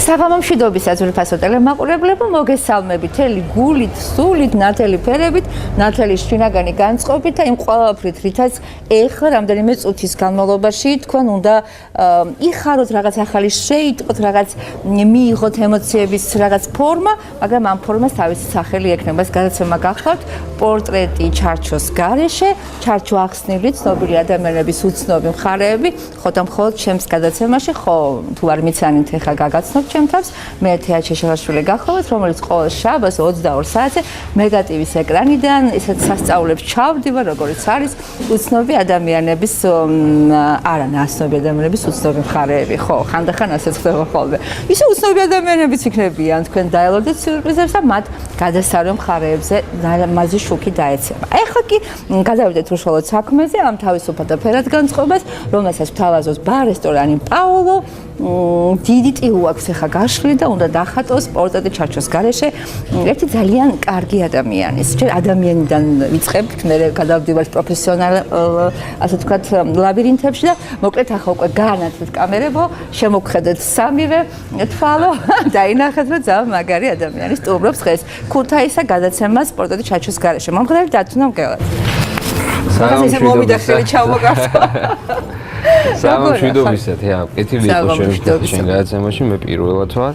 საღამო მშვიდობის აზრფასო ტელემაყურებლებო, მოგესალმებით თელი გულით, სულით, ნათელი ფერებით, ნათელი შინაგანი განწყობით და იმ ყველაფრით, რითაც ეხლა რამდენიმე წუთის განმავლობაში თქვენ უნდა იხაროთ რაღაც ახალი შეიტყოთ, რაღაც მიიღოთ ემოციების რაღაც ფორმა, მაგრამ ამ ფორმას თავისი სახელი ექნება. ეს გადაცემა გახლავთ პორტრეტი ჩარჩოს გარეშე, ჩარჩო ახსნილი ცნობილი ადამიანების უცნობი მხარეები, ხო და მხოლოდ ჩემს გადაცემაში, ხო თუ არ მიცანით ეხლა გაგაცნობ ჩემ თავს, მე თეა ჩეშელაშვილი გახლავთ, რომელიც ყოველ შაბათს 22 საათზე მეგატივის ეკრანიდან ისეთ სასწაულებს ჩავდივა, როგორც არის უცნობი ადამიანების არა ნაცნობი ადამიანების უცნობი მხარეები, ხო, ხანდახან ასეც ხდება ხოლმე. ისე უცნობი ადამიანებიც იქნებიან, თქვენ დაელოდეთ სიურპრიზებს და მათ გადასარევ მხარეებზე მაზი შუქი დაეცემა. ეხლა კი გადავიდეთ უშუალოდ საქმეზე, ამ თავისუფლად და ფერად განწყობას, რომელსაც ვთავაზობს ბარ-რესტორანი პაულო. დიდი ტილო აქვს ახლა გაშლილი და უნდა დახატოს პორტრეტი ჩარჩოს გარეშე ერთი ძალიან კარგი ადამიანის. ჯერ ადამიანიდან ვიწყებთ, მე გადავდივართ პროფესიონალ ასე ვთქვათ ლაბირინთებში და მოკლედ ახლა უკვე გაანათლეთ კამერებო, შემოგხედეთ სამივე თვალო, დაინახეთ რომ ძალიან მაგარი ადამიანი სტუმრობს დღეს ქუთაისსა გადაცემას პორტრეტი ჩარჩოს გარეშე. მომღერალი დათუნა მგელაძე. საღამო მშვიდობისად ჩავმოგართო. საღამო მშვიდობისად, კეთილი იყო შენ გადაცემაში, მე პირველად ვარ.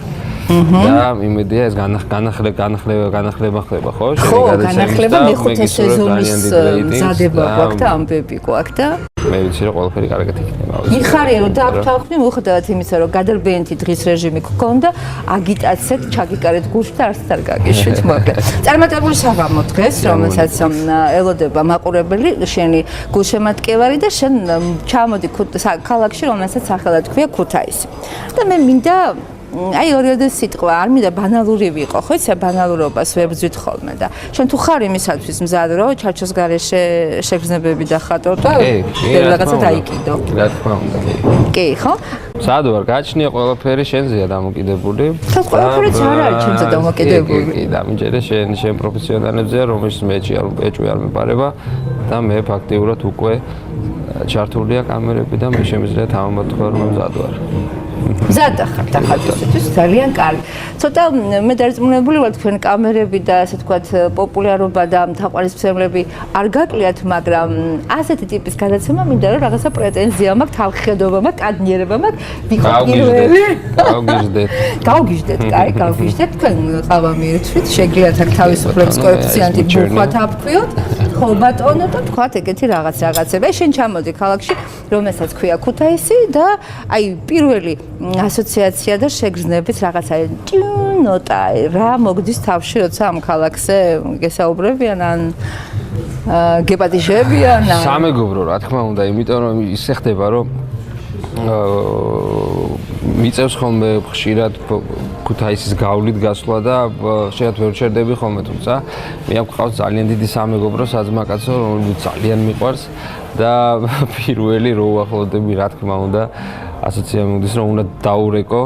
და იმედია ეს განახლება ხდება, ხო? ხო, განახლება მეხუთე სეზონის მზადება გვაქვს და ამბები გვაქვს და მე ვიცი რომ ყველაფერი კარგად იქნება. მიხარია რომ დაგვთავხნი, მიუხედავად იმისა რომ გადარბენთი დღის რეჟიმი გქონდა, აგიტაციად ჩაგიკარეთ გულში და არც არ გაგიშვით მოკლედ. წარმატებული საღამო დღეს, რომელსაც ელოდება მაყურებელი, შენი გულშემატკივარი და შენ ჩამოდი ქალაქში, რომელსაც სახელად ქვია ქუთაისი. და მე მინდა აი ორიოდე სიტყვა არ მინდა ბანალური ვიყო, ხო იცი ბანალურობას ვებძვით ხოლმე და შენ თუ ხარ იმისათვის მზად რომ ჩარჩოს გარეშე შეგრძნებები დახატო და რაღაცა დაიკიდო. რა თქმა უნდა, კი, ხო? სად ვარ, გაჩნია ყველაფერი შენზეა დამოკიდებული. ყველაფერიც არ არის შენზე დამოკიდებული. კი, დამიჯერე შენ პროფესიონალებზეა, რომელშიც ეჭვი არ მეპარება და მე ფაქტიურად უკვე ჩართულია კამერები და მე შემიძლია თამამად თქვა რომ მზად ვარ. მზად ხარ დახატვისთვის ძალიან კარგი. ცოტა მე დარწმუნებული ვარ თქვენ კამერები და ასე ვთქვათ პოპულარობა და თაყვანისმცემლები არ გაკლიათ, მაგრამ ასეთი ტიპის გადაცემა მინდა რომ რაღაცა პრეტენზია მაქვს, თავხედობა მაქვს, კადნიერება მაქვს, ვიყო პირველი. გავგიჟდეთ, კაი, გავგიჟდეთ. თქვენ ყავამირთვით, შეგიძლიათ აქ თავისუფლების კოეფიციენტი ბუხვათ აფქვიოთ, ხო ბატონო და თქვათ ეგეთი რაღაცები. შენ ჩამოდი ქალაქში, რომელსაც ქვია ქუთაისი და აი პირველი ასოციაცია და შეგრძნებით რაღაცა ნოტა რა მოგდის თავში როცა ამ ქალაქზე გესაუბრებიან ან გეპატიჟებიან ან სამეგობრო რა თქმა უნდა, იმიტომ რომ ისე ხდება რომ მიწევს ხოლმე ხშირად ქუთაისის გავლით გასვლა და შეიძლება ვერ ჩერდები ხოლმე, თუმცა მე აქ ყავს ძალიან დიდი სამეგობრო საძმაკაცო, რომელიც ძალიან მიყვარს და პირველი რო უახლოვდები რა თქმა უნდა ასოციაცია მოგდის რომ უნდა დაურეკო,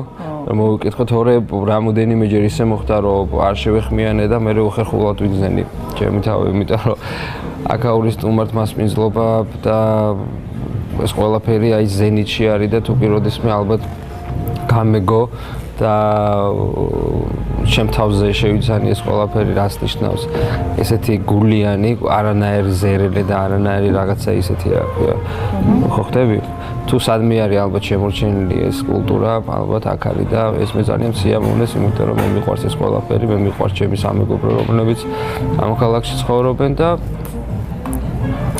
რომ მოვიკითხო თორე რამოდენიმეჯერ ისე მოხდა რომ არ შევეხმიანე და მე უხერხულად ვიგზნენი ჩემი თავი, იმიტომ რომ აქაური სტუმართ მასპინძლობა და ეს ყველაფერი აი ზენიტში არის და თუ კი როდესმე ალბათ გამეგო და ჩემ თავზე შევიცანი ეს ყველაფერი რას ნიშნავს ესეთი გულიანი არანაირი ზერელე და არანაირი რაღაცა ისეთი რა ქვია ხო ხდები თუ სადმე არის ალბათ შემორჩენილი ეს კულტურა ალბათ აქ არის და ეს მე ძალიან სიამოვნეს იმიტომ რომ მე მიყვარს ეს ყველაფერი მე მიყვარს ჩემი სამეგობრო რომლებიც ამ ქალაქში ცხოვრობენ და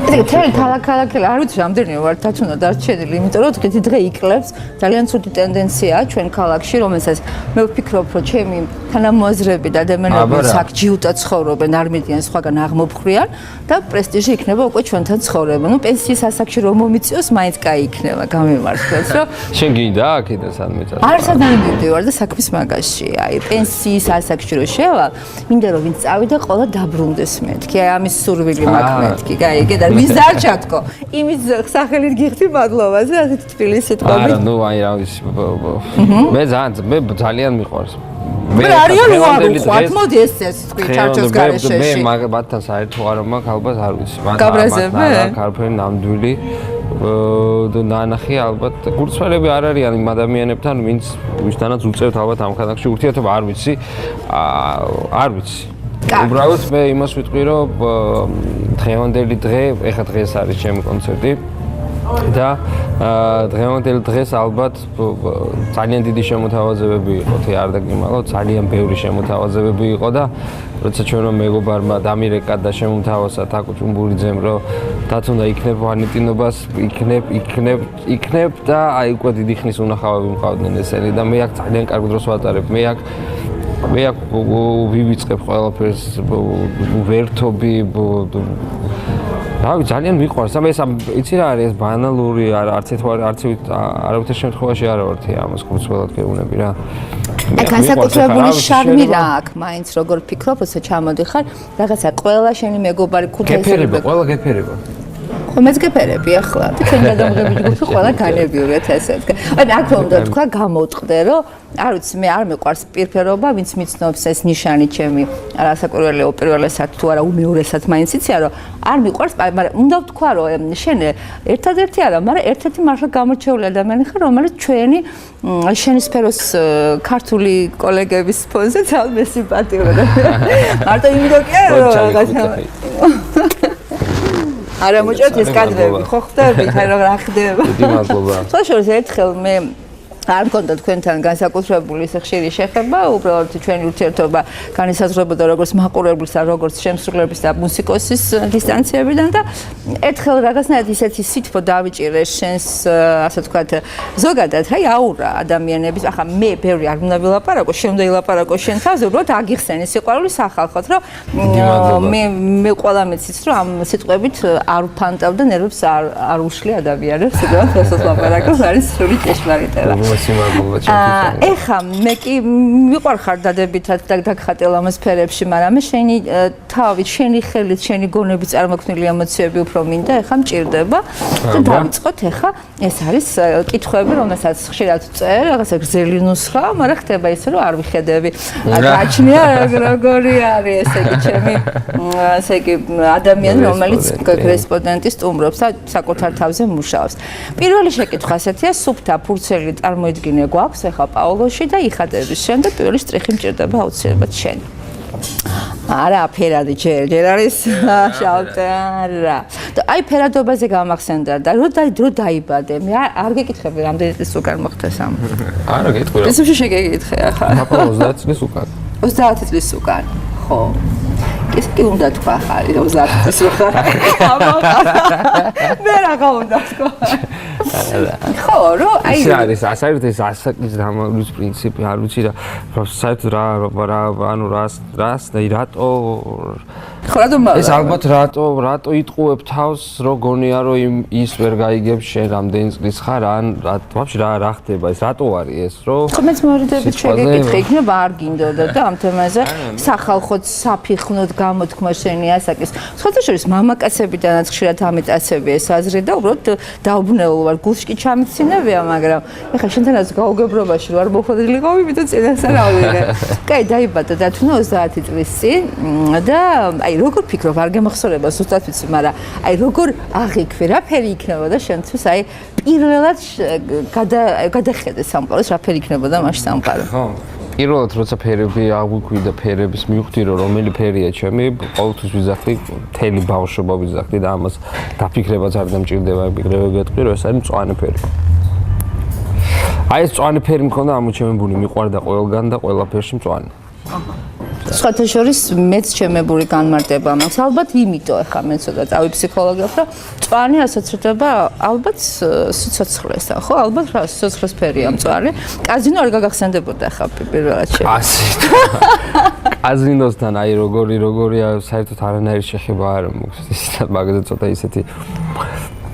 თელი ქალაქი არ ვიცი რამდენი ვარ დათუნა დარჩენილი, იმიტომ რომ დღითი დღე იკლებს ძალიან ცუდი ტენდენციაა ჩვენ ქალაქში, რომელსაც მე ვფიქრობ, რომ ჩემი თანამოაზრეები და ადამიანები აქ ჯიუტად ცხოვრობენ, არ მიდიან სხვაგან აღმოფხრიან და პრესტიჟი იქნება უკვე ჩვენთან ცხოვრება. ნუ პენსიის ასაკში რომ მომიწიოს, მაინც კაი იქნება, გამემართლებს, რომ შენ გინდა აქედან სადმე წავ. არ სადმე მივდივარ და საქმის მაგაში, აი პენსიის ასაკში რომ შევალ, მინდა რომ ვინც წავიდა, ყველა დაბრუნდეს მეთქი, აი ამის სურვილი მაქვს მეთქი, გაიგე და ვის არ ჩათქო. იმის სახელით გიხდი მადლობაზე, ასეთ თბილისში თქობი. არა, ნუ აი რა ვიცი. მე ძალიან მიყვარს. მე არიან უარუყვათ, მოდი ეს თქვი ჩარჩოს გარეშეში. მე მაგათთან საერთო არ მაქვს, ალბათ არ ვიცი. გაბრაზებე? კარფერი ნამდვილი ნანახი ალბათ გულწრფელები არ არიან იმ ადამიანებთან, ვისთანაც უწევთ ალბათ ამ ხანაში ურთიერთობა, არ ვიცი. უბრალოდ მე იმას ვიტყვი, რომ დღევანდელი დღე, ეხლა დღეს არის ჩემი კონცერტი და დღევანდელ დღეს ალბათ ძალიან დიდი შემოთავაზებები იყო, არ დაგიმალავ, ძალიან ბევრი შემოთავაზებები იყო და როცა ჩვენმა მეგობარმა დამირეკა და შემომთავაზა თაკუჭუმბურიძემ, რომ დათუნა იქნებ ვანეტინობას, იქნებ და აი უკვე დიდი ხნის უნახავები მყავდნენ ესენი და მე აქ ძალიან კარგ დროს ვატარებ, მე აქ ვივიწყებ ყველაფერს, ვერთობი, რავი, ძალიან მიყვარს. ეს იცი რა არის, ეს ბანალური, არც არავითარ შემთხვევაში არ ვართ ამას გულწრფელად გეუბნები რა. განსაკუთრებული შარმი რა აქვს, მაინც როგორ ფიქრობ, ოსა ჩამოდიხარ, რაღაცა ყველა შენი მეგობარი ქუთაისელი ყველა გეფერება. მეც გეფერები ახლა და ჩვენ გადამღები ჯგუფი ყველა განებიურეთ ესეთ. აი აქ რომ უნდა თქვა გამოვწყდე, რომ არ ვიცი, მე არ მეყვარს პირფერობა, ვინც მიცნობს ეს ნიშანი ჩემი არასაკვირველია უპირველესად თუ არა უმეორესად მაინც იცია, რომ არ მიყვარს, მაგრამ უნდა ვთქვა, რომ შენ ერთადერთი არა, მაგრამ ერთ-ერთი მართლა გამორჩეული ადამიანი ხარ, რომელიც ჩვენი შენი სფეროს ქართული კოლეგების ფონზე ძალიან სიმპათიურია. მარტო იმიტომ კი არა, რომ რაღაცა არა მოჭრეთ ეს კადრები, ხო ხდებით, აი რა ხდება. დიდი მადლობა. სწორედ ერთხელ მე არ მქონდა თქვენთან განსაკუთრებული ხშირი შეხება, უბრალოდ ჩვენი ურთიერთობა განისაზღვრებოდა როგორც მაყურებლის და როგორც შემსრულებლის და მუსიკოსის დისტანციებიდან და ერთხელ რაღაცნაირად ისეთი სითბო დავიჭირე შენს, ასე ვთქვათ, ზოგადად, აი აურა ადამიანების, ახლა მე ბევრი არ უნდა ვილაპარაკო, შენ უნდა ილაპარაკო შენ თავზე, უბრალოდ აგიხსენი სიყვარული სახალხოთ, რომ მე ყველა მეცის, რომ ამ სიტყვებით არ ვფანტავ და ნერვებს არ უშლი ადამიანებს, უბრალოდ რასაც ლაპარაკობს, არის სრული ჭეშმარიტება. ეხა მე კი მიყვარხარ დადებითად და დაგხატე ლამაზ ფერებში, მაგრამ მე შენი თავით, შენი ხელით, შენი გონებით წარმოქმნილი ემოციები უფრო მინდა, ეხა მჭირდება და დავიწყოთ ეხა ეს არის კითხვები, რომელსაც ხშირად წერ, რაღაცა გზელი ნუსხა, მაგრამ ხდება ისე, რომ არ ვიხედები. გაჩნია როგორი არის ესე იგი ჩემი ესე იგი ადამიანი, რომელიც კორესპონდენტი სტუმრობს და საკუთარ თავზე მუშაობს. პირველი შეკითხვა ასეთია, სუფთა ფურცელი წარმოიდგინე გვაქვს ეხა პაოლოში და იხატების შენ და პირველი სტრიხი მჭირდება აუცილებლად შენ. არა, ფერადი ჯერ არის შავტე, არა. აი ფერადობაზე გამახსენდა და რო დაიბადე, მე არ გეკითხები რამდენი წლის უკან მოხდეს ამ. არა, გეტყვი რა. ეს შეგეკითხე ახლა. აბა 30 წლის უკან. 30 წლის უკან. ხო. ეს კი უნდა თქვა ხარი 30 წლის უკან. მე რა უნდა თქვა. ხო, რო აი ეს არის საერთოდ ეს ასაკის დამავლის პრინციპი, არ ვიცი რა, საერთოდ რა ანუ რას და რატო ხო რატომ ეს ალბათ რატო იტყუებ თავს, რო გონია რომ ის ვერ გაიგებს შენ რამდენი წლის ხარ, ან ვაფშე რა ხდება ეს, რატო არის ეს, რო ხო მეც მორიდებით შეგეკითხე, იქნება არ გინდოდა და ამ თემაზე სახალხოდ საფიხნოდ გამოთქმა შენი ასაკის. სხვათა შორის მამაკაცებიდანაც ხშირად ამიტაცები ეს აზრი და უბრალოდ დაუბნეულ ვარ, გულში კი ჩამიცინებია, მაგრამ ეხლა შენთანაც გაუგებრობაში ვარ მოხდილიყავ, იმიტომ წინასწარ ავიღე. კაი, დაიბადა დათუნა 30 წლის წინ და აი როგორ ფიქრობ, არ გემახსოვრება ზუსტად ვიცი, მაგრამ აი როგორ აღიქვე, რა ფერი იქნებოდა შენთვის, აი პირველად გადახედე სამყაროს, რა ფერი იქნებოდა მაშ სამყარო. ხო. პირველად როცა ფერები აღვიქვი და ფერების მივხვდი, რომ რომელი ფერია ჩემი, ყოველთვის ვიზახდი, მთელი ბავშვობა ვიზახდი და ამას დაფიქრებაც არ დამჭირდება, ეგრევე გეტყვი, რომ ეს არის მწვანე ფერი. აი ეს მწვანე ფერი მქონდა ამოჩემებული, მიყვარდა ყველგან და ყველა ფერში მწვანე. სხვათა შორის მეც ჩემებული განმარტება მაქვს, ალბათ იმიტომ ახლა მე ცოტა წავი ფსიქოლოგიას, რომ მწვანე ასოცირდება ალბათ სიცოცხლესთან, ხო? ალბათ რა სიცოცხლის ფერია მწვანე. კაზინო არ გაგახსენდებოდა ახლა პირველად შე. ასეთ. კაზინოსთან აი როგორია საერთოდ არანაირი შეხება არ მაქვს, ისეთ მაგაზე ცოტა ისეთი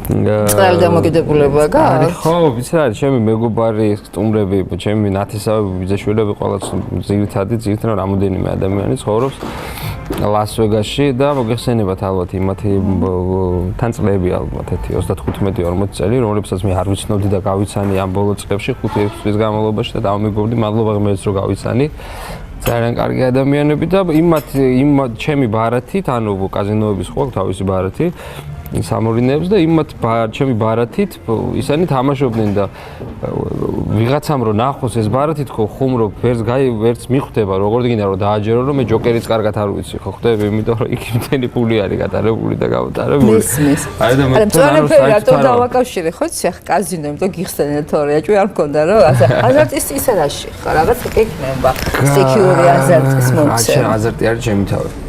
წყალი დამოკიდებულება გაქვს? ხო, ვიცი რა, ჩემი მეგობარი, სტუმრები, ჩემი ნათესავები, ბიძაშვილები ყველაც ძირითადად რამოდენიმე ადამიანი ცხოვრობს ლას-ვეგასში და მოგეხსენებათ ალბათ იმათი თან წლები ალბათ 35-40 წელი, რომლებსაც მე არ ვიცნობდი და გავიცანი ამ ბოლო წლებში 5-6 წლის განმავლობაში და დავმეგობრდი, მადლობა ღმერთს რომ გავიცანი. ძალიან კარგი ადამიანები და იმათ ჩემი ბარათით, ანუ კაზინოების ხო თავისი ბარათი სამორინეებს და იმათ ჩემი ბარათით ისინი თამაშობდნენ და ვიღაცამ რო ნახოს ეს ბარათით ხო ხუმრო ვერც მიხვდება როგორ გინდა რომ დააჯერო რომ მე ჯოკერიც კარგად არ ვიცი ხო ხვდები იმიტომ რომ იქ მთელი ფული არის გატარებული და გავატარებული არა და მე რატო დავაკავშირე ხო იცი ახლა კაზინო იმიტომ გიხსენე თორე აჭვი არ მქონდა რომ აზარტის ისა რაში ხარ რაღაც ეკნება სეკიური აზარტის მომცემ აზარტი არის ჩემი თავი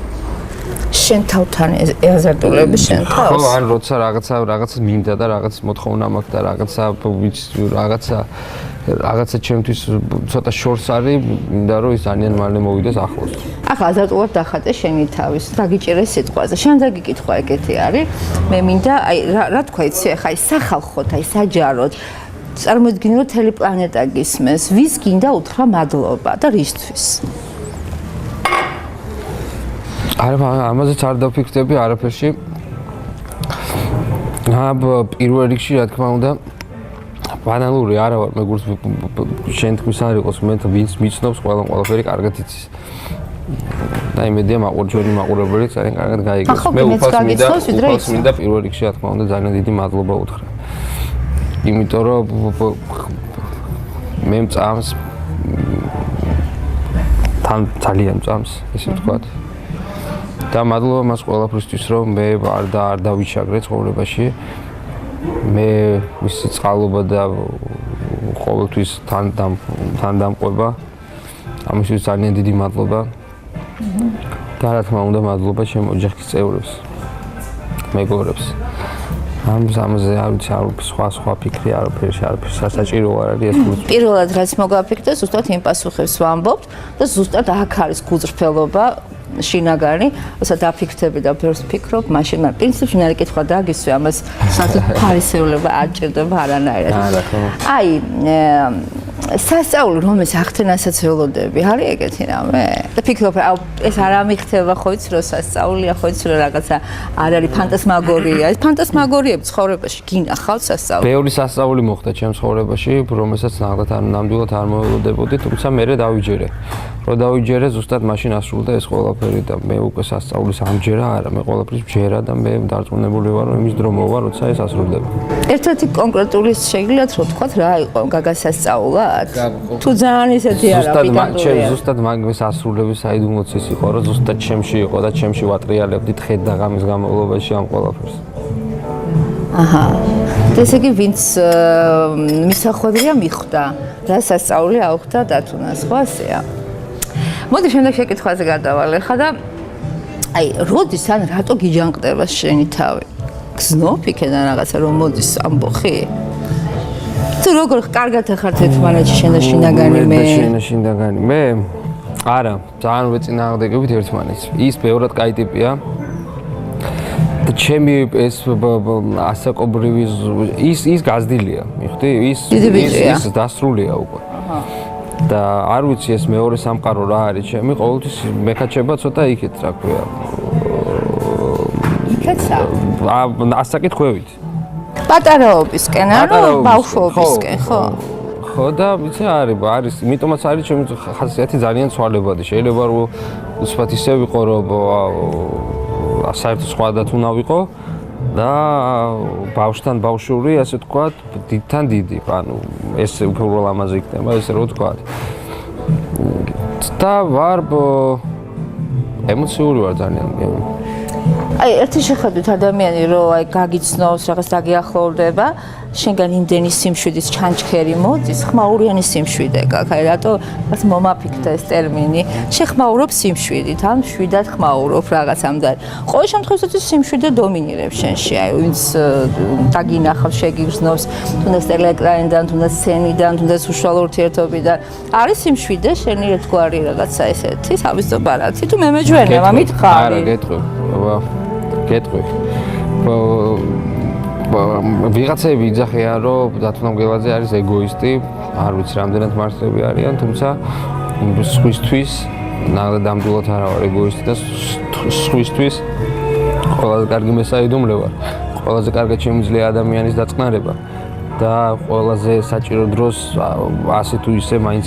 შენ თავთან აზარტულები შენ თავს ხო ან როცა რაღაცა მინდა და რაღაც მოთხოვნა მაქვს და რაღაცა ჩემთვის ცოტა შორს არის მინდა რომ ის ძალიან მალე მოვიდეს ახლოს ახლა აზარტულად დახატე შენი თავის დაგიჭირე სიტყვაზე შენ დაგიკითხვა ეგეთი არის მე მინდა აი რა თქვა იცი ახლა აი სახალხოდ აი საჯაროდ წარმოიდგინე რომ მთელი პლანეტა გისმენს ვის გინდა უთხრა მადლობა და რისთვის ამაზეც არ დაფიქრდები არაფერში. პირველ რიგში რა თქმა უნდა ბანალური არა ვარ, მე გულს შენ თქმის არ იყოს, მე ვინც მიცნობს, ყველაფერი კარგად იცის. და იმედია ჩვენი მაყურებელი ძალიან კარგად გაიგებს. მე უფალს მინდა პირველ რიგში რა თქმა უნდა ძალიან დიდი მადლობა უთხრა. იმიტომ რომ მე მწამს თან ძალიან მწამს, ესე ვთქვათ. და მადლობა მას ყველაფრისთვის რომ მე არ დავიჩაგრე ცხოვრებაში მე მისი წყალობა და ყოველთვის თან დამყვება ამისთვის ძალიან დიდი მადლობა და რა თქმა უნდა მადლობა ჩემ ოჯახის წევრებს მეგობრებს ამაზე არ ვიცი სხვა ფიქრი არაფერი სასაჭირო არ არის ეს პირველად რაც მოგაფიქრდა ზუსტად იმ პასუხებს ვამბობთ და ზუსტად აქ არის გუძრფელობა შინაგანი, ოსა დაფიქრდები და ბევრს ფიქრობ, მაშინ პრინციპში ნარი კითხვა დაგისვე ამას საერთოდ ფარისეულობა არ ჭირდება არანაირად. აი, სასწაული რომელს ახთენასაც ველოდები, არის ეგეთი რამე? და ფიქრობ, ეს არ ამიხდება ხო იცი რომ სასწაულია, ხო იცი რომ რაღაცა არ არის ფანტასმაგორია. ეს ფანტასმაგორიები ცხოვრებაში გინახავთ სასწაული? ბევრი სასწაული მოხდა ჩემს ცხოვრებაში, რომელსაც ნამდვილად არ მოველოდებოდი, თუმცა მე დავიჯერე. რო დავიჯერე, ზუსტად მაშინ ასრულდა ეს ყველაფერი და მე უკვე სასწაულის ამჯერა არა, მე ყველაფრის მჯერა და მე დარწმუნებული ვარ, რომ იმის დრო მოვა, როცა ეს ასრულდება. ერთ-ერთი კონკრეტული შეგიძლიათ რო თქვათ რა იყო გაგასასწაულად? თუ ძალიან ისეთი არა პიკანტურია. ზუსტად მაგის ასრულების საიდუმლოც ის იყო, რომ ზუსტად ჩემში იყო და ჩემში ვატრიალებდი თხედ და ღამის განმავლობაში ამ ყველაფერს. აჰა. ესე იგი ვინც მისახვედრია მიხვდა, რა სასწაული აუხდა დათუნას, ხო ასეა? მოდი შემდეგ შეკითხვაზე გადავალ ხა და აი როდის ან რატო გიჯანყდება შენი თავი? გზნობ იქიდან რაღაცა რომ მოდის ამბოხი? თუ როგორ კარგად ახართ ერთმანეთში შენ და შინაგანი მე? შინაგანი მე? არა, ძალიან ვეწინააღმდეგებით ერთმანეთს. ის ბევრად კაი ტიპია. და ჩემი ეს ასაკობრივი ის გაზრდილია, მიხვდი? ის დასრულია უკვე. და არ ვიცი ეს მეორე სამყარო რა არის ჩემი ყოველთვის მეხაჩება ცოტა იქეთ რა ქვია იქეცა ასაკეთქვევით პატარაობისკენ არა ბავშვობისკენ ხო და ვიცი არის იმიტომაც არის ჩემი ხასიათი ძალიან ცვალებადი შეიძლება რომ უცბად ისე ვიყო რომ საერთოდ სხვა დათუნა ვიყო და ბავშვთან ბავშვური ასე ვთქვათ დიდთან დიდი ანუ ეს უფრო ლამაზი იქნება ესე რომ ვთქვათ და ვარ ემოციური ვარ ძალიან აი ერთი შეხედვით ადამიანი რომ აი გაგიცნობს რაღაც დაგიახლოვდება შენგან იმდენი სიმშვიდის ჩანჩქერი მოდის ხმაურიანი სიმშვიდე გაქვს აი რატო რაც მომაფიქრდა ეს ტერმინი შეხმაურობ სიმშვიდით ან მშვიდად ხმაურობ რაღაცამდე ყოველ შემთხვევაში სიმშვიდე დომინირებს შენში აი ვინც დაგინახავს შეგიგრძნობს თუნდაც ტელეეკრანიდან თუნდაც სცენიდან თუნდაც უშუალო ურთიერთობიდან არის სიმშვიდე შენი ერთგვარი რაღაცა ესეთი თავისო ბარათი თუ მე მეჯვენება მითხარი არა გეტყვი ვიღაცები იძახიან რომ დათუნა მგელაძე არის ეგოისტი არ ვიცი რამდენად მართლები არიან თუმცა სხვისთვის ნამდვილად არა ვარ ეგოისტი და სხვისთვის ყველაზე კარგი მესაიდუმლე ვარ ყველაზე კარგად შემიძლია ადამიანის დაწყნარება და ყველაზე საჭირო დროს ასე თუ ისე მაინც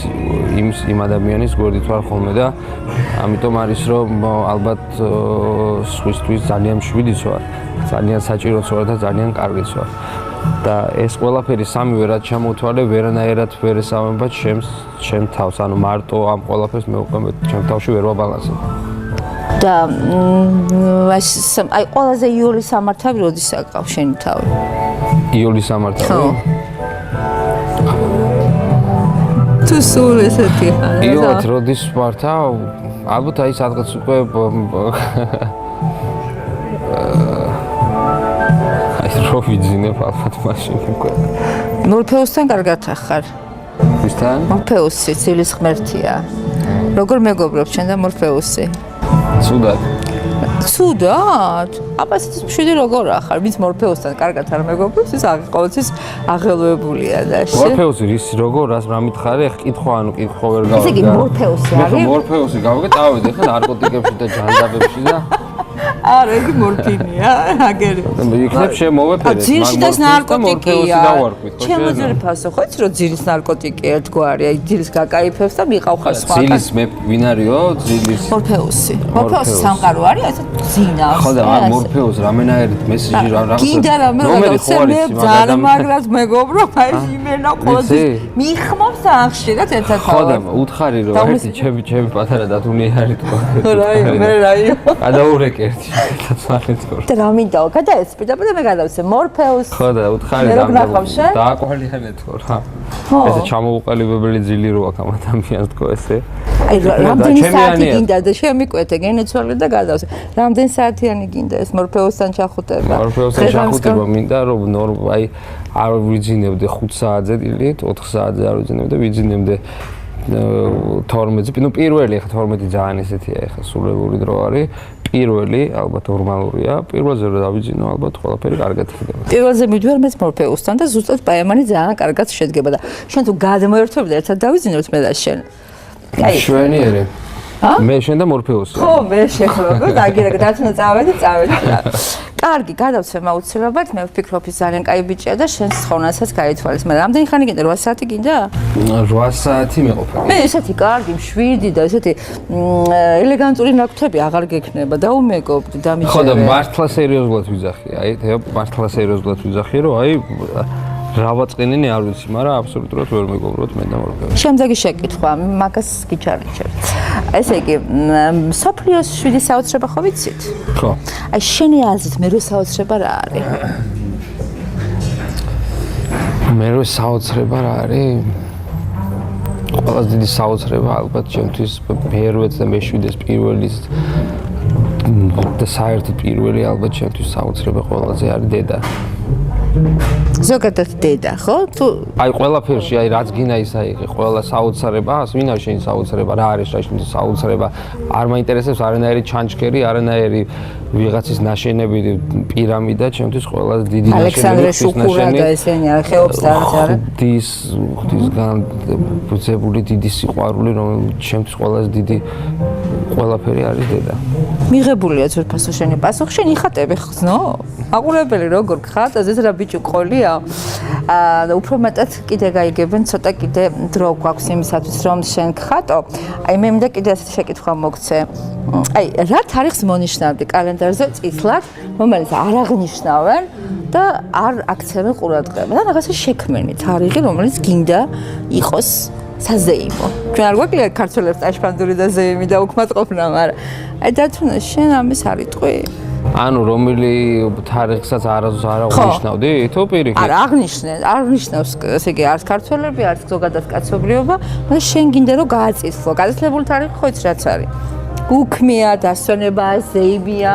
იმ ადამიანის გვერდით ვარ ხოლმე და ამიტომ არის რომ ალბათ სხვისთვის ძალიან მშვიდიც ვარ, ძალიან საჭიროც ვარ და ძალიან კარგიც ვარ. და ეს ყველაფერი სამივე რაც ჩამოვთვალე, ვერანაირად ვერ ესაბამება ჩემ თავს, ანუ მარტო ამ ყველაფერს მე უკვე ჩემ თავში ვერ ვაბალანსებ. და აი ყველაზე იული სამართავი როდის აკავ შენი თავი? იული სამართავი? თუ სულ ესეთი ხარ. იოლად როდის მართავ? ალბათ აი სადღაც უკვე რო ვიძინებ ალბათ მაშინ უკვე. მორფეუსთან კარგად ახარ. ვისთან? მორფეუსი ცილის ღმერთია. როგორ მეგობრობ შენ და მორფეუსი? ცუდად. ცუდად? აბა ეს მშვიდი როგორ ახარ? ვინც მორფეუსთან კარგად არ მეგობრობს, ის ყოველთვის აღელვებულია და შე. მორფეუსი რის როგორ რას რა მითხარი? ეხ კითხვა ანუ კითხვა ვერ გავიგე. ესე იგი მორფეუსი არის? მე მორფეუსი გავიგე, წავედი ხა ნარკოტიკებში და ჯანდაბებში და არა, იგი მორფინია, აგერი. იქნებ შემოვეფერეთ, ძილში და ნარკოტიკია. დავარქვით, ხო? ჩემო ძირფასო, ხო იცი რომ ძილის ნარკოტიკია ერთგვარი, აი ძილის გაკაიფებს და მიყავხარ სხვა. ძილის მე ვინ არისო? ძილის მორფეუსი. მორფეუსი სამყარო არის, ასე ძინავს. ხო და მორფეუს რამენაერით მესიჯი რაღაცა. კიდე რამე რაღაცები ძალიან მაგრად მეგობრობ, აი იმენა ყოველთვის მიხმობს ახშირად ერთად. ხო და უთხარი რომ ერთი ჩემი პატარა დათუნი არის თქო. რაი, მე რაი. გადაურეკე ერთი თვალეთქო. და რა მინდაო, გადაესპიდა და მე გადავსე მორფეუს. ხო და უთხარი დააყვალიანე თქო რა. ესე ჩამოუყალიბებელი ძილი რო აქ ამ ადამიანს თქო ესე. აი რამდენი საათი გინდა და შემიკვეთე გენეცვალე და გადავსე. რამდენი საათიანი გინდა ეს მორფეუსთან ჩახუტება? მორფეუსთან ჩახუტება მინდა რომ აი არ ვიძინებდე 5 საათზე დილით, 4 საათზე არ ვიძინებდე, ვიძინებდე 12-ზე. ნუ პირველი ხა 12 ძალიან ესეთია ხა სულებული დრო არის. პირველი ალბათ ნორმალურია. პირველზე რომ დავიძინო ალბათ ყველაფერი კარგად იქნება. პირველზე მიდვარ მეც მორფეუსთან და ზუსტად პაემანი ძალიან კარგად შედგება და შენ თუ გადმოერთვები და ერთად დავიძინოთ მე და შენ. აი შვენიერე. მე შენ და მორფეუსი. ხო, მე შეხვედრა და აგირაკ დათუნა წავედი. კარგი, გადავცემ აუცილებლად, მე ვფიქრობ ის ძალიან კაი ბიჭია და შენ ცხონასაც გაითვალის. მაგრამ რამდენი ხანი გინდა? 8 საათი გინდა? 8 საათი მეყოფა. მე ესეთი კარგი, მშვიდი და ესეთი ელეგანტური ნაკვთები აღარ გექნება და უმეგობდი და მიჭერე. ხო და მართლა სერიოზულად ვიძახი. აი, მართლა სერიოზულად ვიძახი, რომ აი რავაწყენინი არ ვიცი, მაგრამ აბსოლუტურად ვერ მეგობრობთ მე და მორფეუსი. შემდეგი შეკითხვა, მაგას გიჩარიჩებ. ესე იგი, სოფლიოს 7 საოცრება ხო ვიცით? ხო. აი შენი აზრით მერვე საოცრება რა არის? მერვე საოცრება რა არის? ყველაზე დიდი საოცრება ალბათ ჩემთვის მერვეც და მე-7-ს პირველის და საერთოდ პირველი ალბათ ჩემთვის საოცრება ყველაზე არის დედა. ზოგადად დედა, ხო? თუ აი ყველაფერში აი რაც გინდა ის აი ყველა საოცრებას, ვინ არის შენი საოცრება, რა არის შენი საოცრება? არ მაინტერესებს არანაირი ჩანჩქერი, არანაირი ვიღაცის ნაშენები, პირამიდა, ჩემთვის ყველაზე დიდი ნაშენები ალექსანდრე შუქურა და ესენი არ ხეობს და რაღაც არა. ღვთისგან ბუძებული დიდი სიყვარული, რომელიც ჩემთვის ყველაზე დიდი ყველაფერი არის დედა. მიღებულია ძვირფასო შენი პასუხი, შენ იხატები ხზნო? აყურებელი როგორ გხატ, ეს რა ბიჭი ყოლია. და უფრო მეტად კიდე გაიგებენ, ცოტა კიდე დრო გვაქვს იმისათვის, რომ შენ გხატო. აი მე მინდა კიდე ასეთი შეკითხვა მოგცე. აი რა თარიღს მონიშნავდი კალენდარზე წითლად, რომელიც არ აღნიშნავენ და არ აქცევენ ყურადღება და რაღაცა შექმენი თარიღი, რომელიც გინდა იყოს საზეიმო. ჩვენ არ გვაქვს ქართველებს ტაშფანდური და ზეიმი და უკმაწყობნა, მაგრამ აი დათუნა შენ ამის არ იტყვი? ანუ რომელი თარიღსაც არასდროს არ აღნიშნავდი, თუ პირიქით? არა, აღნიშნავს, ესე იგი, არც ქართველები, არც ზოგადად კაცობრიობა, მაგრამ შენ გინდა რომ გააწისლო. გაწესლებული თარიღი ხო იცი რაც არის? უქმია, დასვენება, ზეიმია,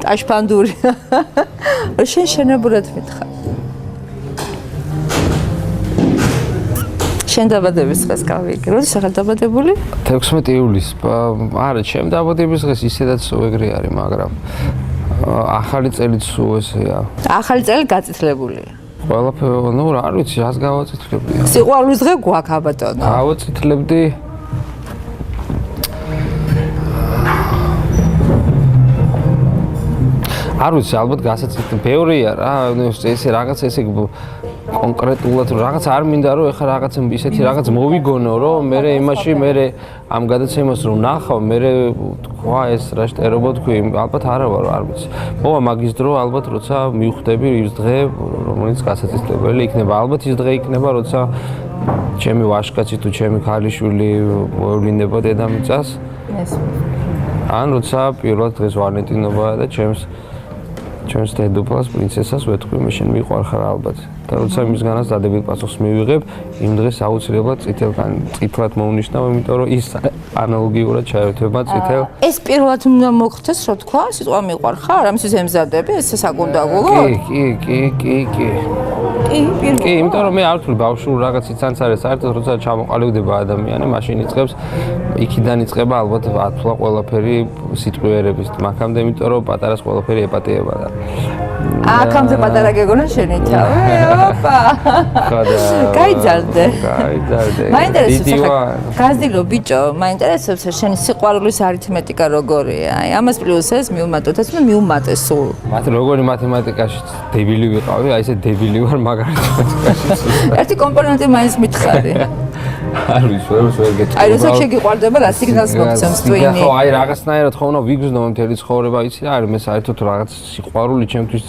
ტაშფანდური. შენ შენებურად მითხარ. შენ დაბადების დღეს გავიგე. როდის ახალ დაბადებული? 16 ივლისს. არა, ჩემ დაბადების დღეს ისედაც ეგრე არის, მაგრამ ახალი წელიც სულ ესეა. ახალი წელი გაწითლებულია. ყველაფერი, ნუ რა ვიცი, რას გავაწითლებია. სიყვარულის დღე გვაქვს აბატონო. გავაწითლებდი. არ ვიცი, ალბათ გასაცდელი ბევრია რა, ესე რაღაც ესე კონკრეტულად რაღაც არ მინდა რომ ეხლა რაღაც ისეთი რაღაც მოვიგონო რომ მე იმაში მე ამ გადაცემას რომ ნახავ მე თქვა ეს რა შტერობო თქვი ალბათ არა ვარ არ ვიცი მოვა მაგის დრო ალბათ როცა მივხვდები ის დღე რომელიც გასაცდელი იქნება ალბათ ის დღე იქნება როცა ჩემი ვაჟკაცი თუ ჩემი ქალიშვილი მოევლინდება დედამიწას ან როცა პირველად დღეს ვარნეტინობა და ჩემს დედოფალს პრინცესას ვეთქვი მე შენ მიყვარხარ ალბათ და როცა იმისგანაც დადებილ პასუხს მივიღებ იმ დღეს აუცილებლად წითლად მოვნიშნავ იმიტომ რომ ის ანალოგიურად ჩაერთვება წითელ ეს პირველად უნდა მოხდეს რო თქვა სიტყვა მიყვარხარ ამისთვის ემზადები ეს საკუნდაგულოდ კი იმიტომ რომ მე არ ვთვლი ბავშვურ რაღაც ციცანს არის საერთოდ როცა ჩამოყალიბდება ადამიანი მაშინ იწყებს იქიდან იწყება ალბათ ათვლა ყველაფერი სიტყვიერების მაქამდე იმიტომ რომ პატარას ყველაფერი ეპატიება და აქამდე პატარა გეგონა შენი თავი ოპა გაიძარდე მაინტერესებს გაზდილო ბიჭო მაინტერესებს შენი სიყვარულის არითმეტიკა როგორია აი ამას პლუს ეს მიუმატოთ ეს მიუმატე სულ მათ როგორი მათემატიკაში დებილი ვიყავი აი ესე დებილი ვარ მაგალითად ერთი კომპონენტი მაინც მითხარი არ ვიცი ვერ გეტყვი აი როცა შეგიყვარდება რა სიგნალს მოგცემს ტვინი ხო აი რაღაცნაირად ხო უნდა ვიგრძნო მთელი ცხოვრება იცი რა არის მე საერთოდ რაღაც სიყვარული ჩემთვის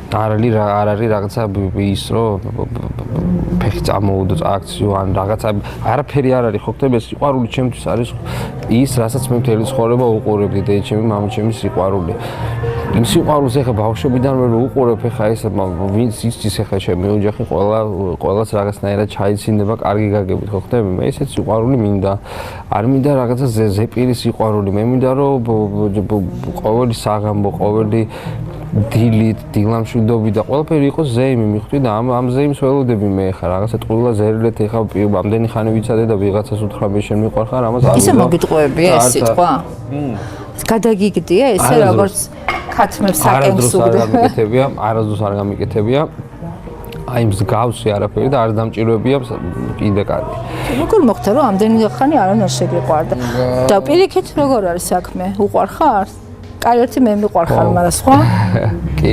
არ არის რაღაცა ის რომ ფეხი წამოუდო აქციო ან რაღაცა არაფერი არ არის ხო ხდება სიყვარული ჩემთვის არის ის რასაც მე მთელი ცხოვრება უყურებდი და ჩემი მამიჩემი სიყვარული იმ სიყვარულს ეხა ბავშვობიდან ვერ უყურებ ეხა ეს ვინც იცის ეხა ჩემი ოჯახი ყველას რაღაცნაირად ჩაიცინება კარგი გაგებით ხო ხდება მე ესეც სიყვარული მინდა არ მინდა რაღაცა ზეპირი სიყვარული მე მინდა რომ ყოველი საღამო ყოველი დილით დილამშვიდობი და ყველაფერი იყოს ზეიმი მიხვდი და ამ ზეიმს ველოდები მე ხა რაღაცა ტყუილა ზერილეთ ეხა ამდენი ხანი ვიცადე და ვიღაცას უთხრა შენ მიყვარხარ ამას არ ისე მოგიტყვები ეს სიტყვა გადაგიგდია ესე როგორც ქათმებს საკენს უგდებია არასდროს არ გამიკეთებია აი მსგავსი არაფერი და არ დამჭირვებია კიდე კარგი როგორ მოხდა რომ ამდენი ხანი არანაირ შეგიყვარდა და პირიქით როგორ არის საქმე უყვარხარ კაიერთი მე მიყვარხარ მაგრამ სხვა კი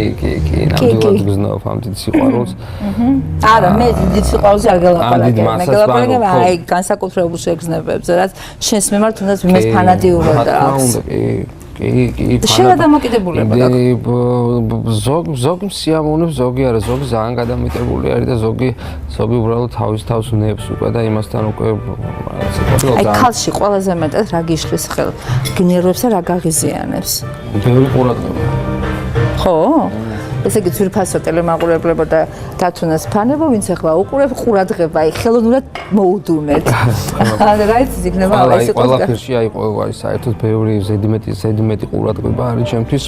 ნამდვილად გზნობ ამ დიდ სიყვარულს არა მე დიდ სიყვარულს არ გელაპარაკე აი განსაკუთრებულ შეგრძნებებზე რაც შენს მიმართ თუნდაც ვინმეს ფანატიურად აქვს კი შეიძლება დამოკიდებულება ზოგი სიამოვნებს ზოგი არა ზოგი ძალიან გადამეტებული არის და ზოგი უბრალოდ თავს ნებს უკვე და იმასთან უკვე აი ქალში ყველაზე მეტად რა გიშლის ხელ გნერვებს და რა გაღიზიანებს ბევრი ყურადღება ხო ესე იგი ძვირფასო ტელემაყურებლებო და დათუნას ფანებო ვინც ახლა უყურებ ყურადღება აი ხელოვნურად მოუდუნეთ და რა იცი იქნება ეს იყო ყველაფერში აი საერთოდ ბევრი ზედმეტი ყურადღება არის ჩემთვის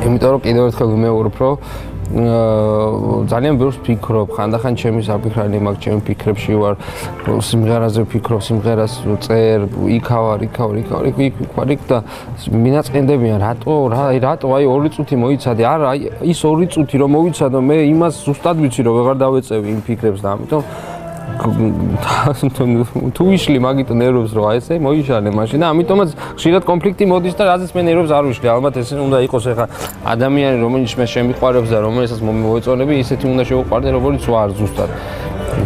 იმიტომ რომ კიდევ ერთხელ ვიმეორებ რომ ძალიან ბევრს ვფიქრობ ხანდახან ჩემი საფიქრანი მაქვს ჩემი ფიქრებში ვარ სიმღერაზე ვფიქრობ სიმღერას წერ იქავარ და მინაწყენდებიან რატო აი 2 წუთი მოიცადე არა აი ის 2 წუთი რომ მოვიცადო მე იმას ზუსტად ვიცი რომ ვეღარ დავეწევი იმ ფიქრებს და ამიტომ თუ ვიშლი მაგით ნერვებს რომ აი ესე მოიშალე მაშინ და ამიტომაც ხშირად კონფლიქტი მოდის და რაზეც მე ნერვებს არ ვიშლი ალბათ ესე უნდა იყოს ახლა ადამიანი რომელიც მე შემიყვარებს და რომელსაც მომეწონები ისეთი უნდა შევყვარდე როგორც ვარ ზუსტად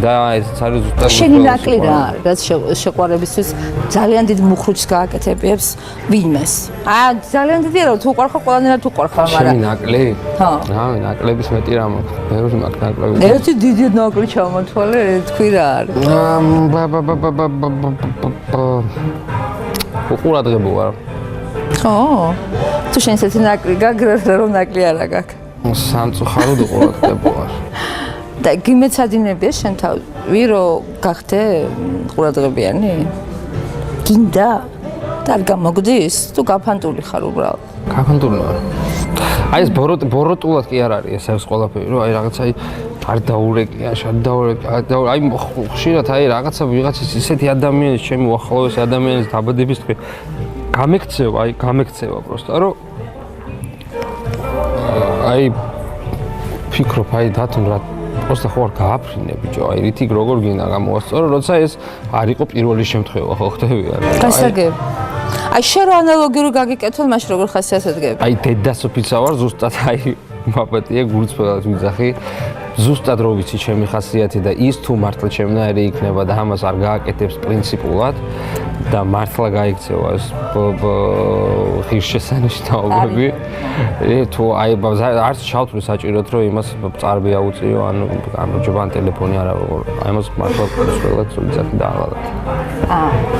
და ესეც არის ზუსტად შენი ნაკლი რა რაც შეყვარებისთვის ძალიან დიდ მუხრუჩს გააკეთებიებს ვინმეს ძალიან დიდია რომ თუ უყვარხარ ყველანაირად უყვარხარ მაგრამ შენი ნაკლი ხო რავი ნაკლების მეტი რა მაქვს ბევრი მაქვს ნაკლები ერთი დიდი ნაკლი ჩამოთვალე თქვი რა არის უყურადღებო ვარ ხო თუ შენ ესეთი ნაკლი გაქვს რომ ნაკლი არა გაქვს სამწუხაროდ უყურადღებო ვარ და გიმეცადინებია შენ თავი რომ გახდე ყურადღებიანი გინდა და არ გამოგდის თუ გაფანტული ხარ უბრალოდ გაფანტული ვარ აი ეს ბოროტულად კი არ არის ეს ყველაფერი რომ აი რაღაცა არ დაურეკი აი ხშირად აი რაღაცა ვიღაცის ისეთი ადამიანის ჩემი უახლოესი ადამიანის დაბადების დღე გამექცევა პროსტა რომ აი ფიქრობ აი დათუნა просто ხო არ გააფრინე ბიჭო აი რითი როგორ გინდა გამოვასწორო როცა ეს არ იყო პირველი შემთხვევა ხო ხდები არა გასაგებ აი შენ რა ანალოგიური გაგიკეთო მაშინ როგორ ხასიათებდები? აი დედასოფიცა ვარ ზუსტად აი მაპატია გულწრფელად ვიძახი ზუსტად რო ვიცი ჩემი ხასიათი და ის თუ მართლა ჩემნაირი იქნება და ამას არ გააკეთებს პრინციპულად და მართლა გაიქცევა ეს ღირსშესანიშნაობები თუ აი არც ჩავთვლი საჭიროდ რომ იმას წარბი აუწიო ანუ ჯობან ტელეფონი არა აი ამას მართლა გულწრფელად ვიძახი და ალალად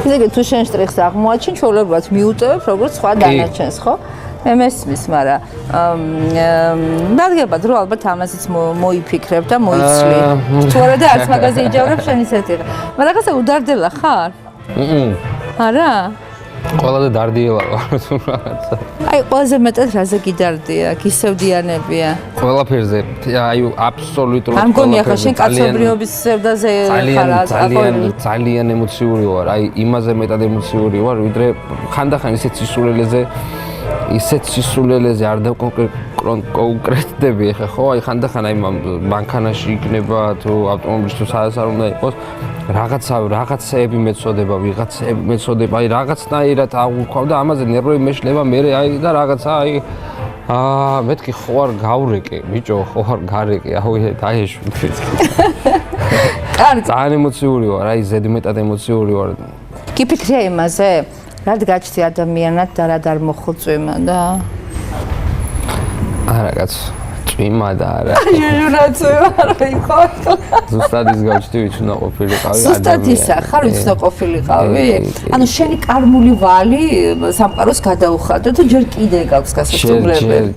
ისე თუ შენ შტრიხს აღმოაჩენ ჩვეულებრივად მიუტევებ როგორც სხვა დანარჩენს ხო? მე მესმის, მაგრამ დადგებად რომ ალბათ ამაზეც მოიფიქრებ და მოიცლი. თუ არა და არც მაგაზე იჯავრებ შენ ისეთი. მაგრამ რაღაცა უდარდელა ხარ? არა? ყველაზე დარდიელა ვარ თუ რაღაცა. აი ყველაზე მეტად რაზე გიდარდია? გისევდიანებია? ყველაფერზე. აი აბსოლუტურად ამ გონია ხა შენ კაცობრიობის სევდაზე ხარ ძალიან ემოციური ვარ. აი იმაზე მეტად ემოციური ვარ, ვიდრე ხანდახან ისეთ სისულელეზე არ დაკონკრეტდები ხა ხო? აი ხანდახან აი მანქანაში იქნება თუ ავტომობილში თუ სადაც არ უნდა იყოს რაღაცეები მეწოდება, ვიღაცეები მეწოდება, აი რაღაცნაირად აღვქვავ და ამაზე ნერვები მეშლება მე აი და რაღაცა აი მეთქი ხო არ გავრეკე, ბიჭო, ხო არ გარეკე, დაეშვი. კარგი. ძალიან ემოციური ვარ, აი ზედმეტად ემოციური ვარ. გიფიქრია იმაზე? რად გაჩნდი ადამიანად და რა არ მოხუწვიმა და არა კაცო წვიმა და არა ჟურნალისტი ვარ იყო ზუსტად ის გავჩნდი ვიც უნდა ყოფილიყავი ზუსტად ისა ხარ ვიც უნდა ყოფილიყავი ანუ შენი კარმული ვალი სამყაროს გადაუხადა თუ ჯერ კიდე გაქვს გასასტუმრებელი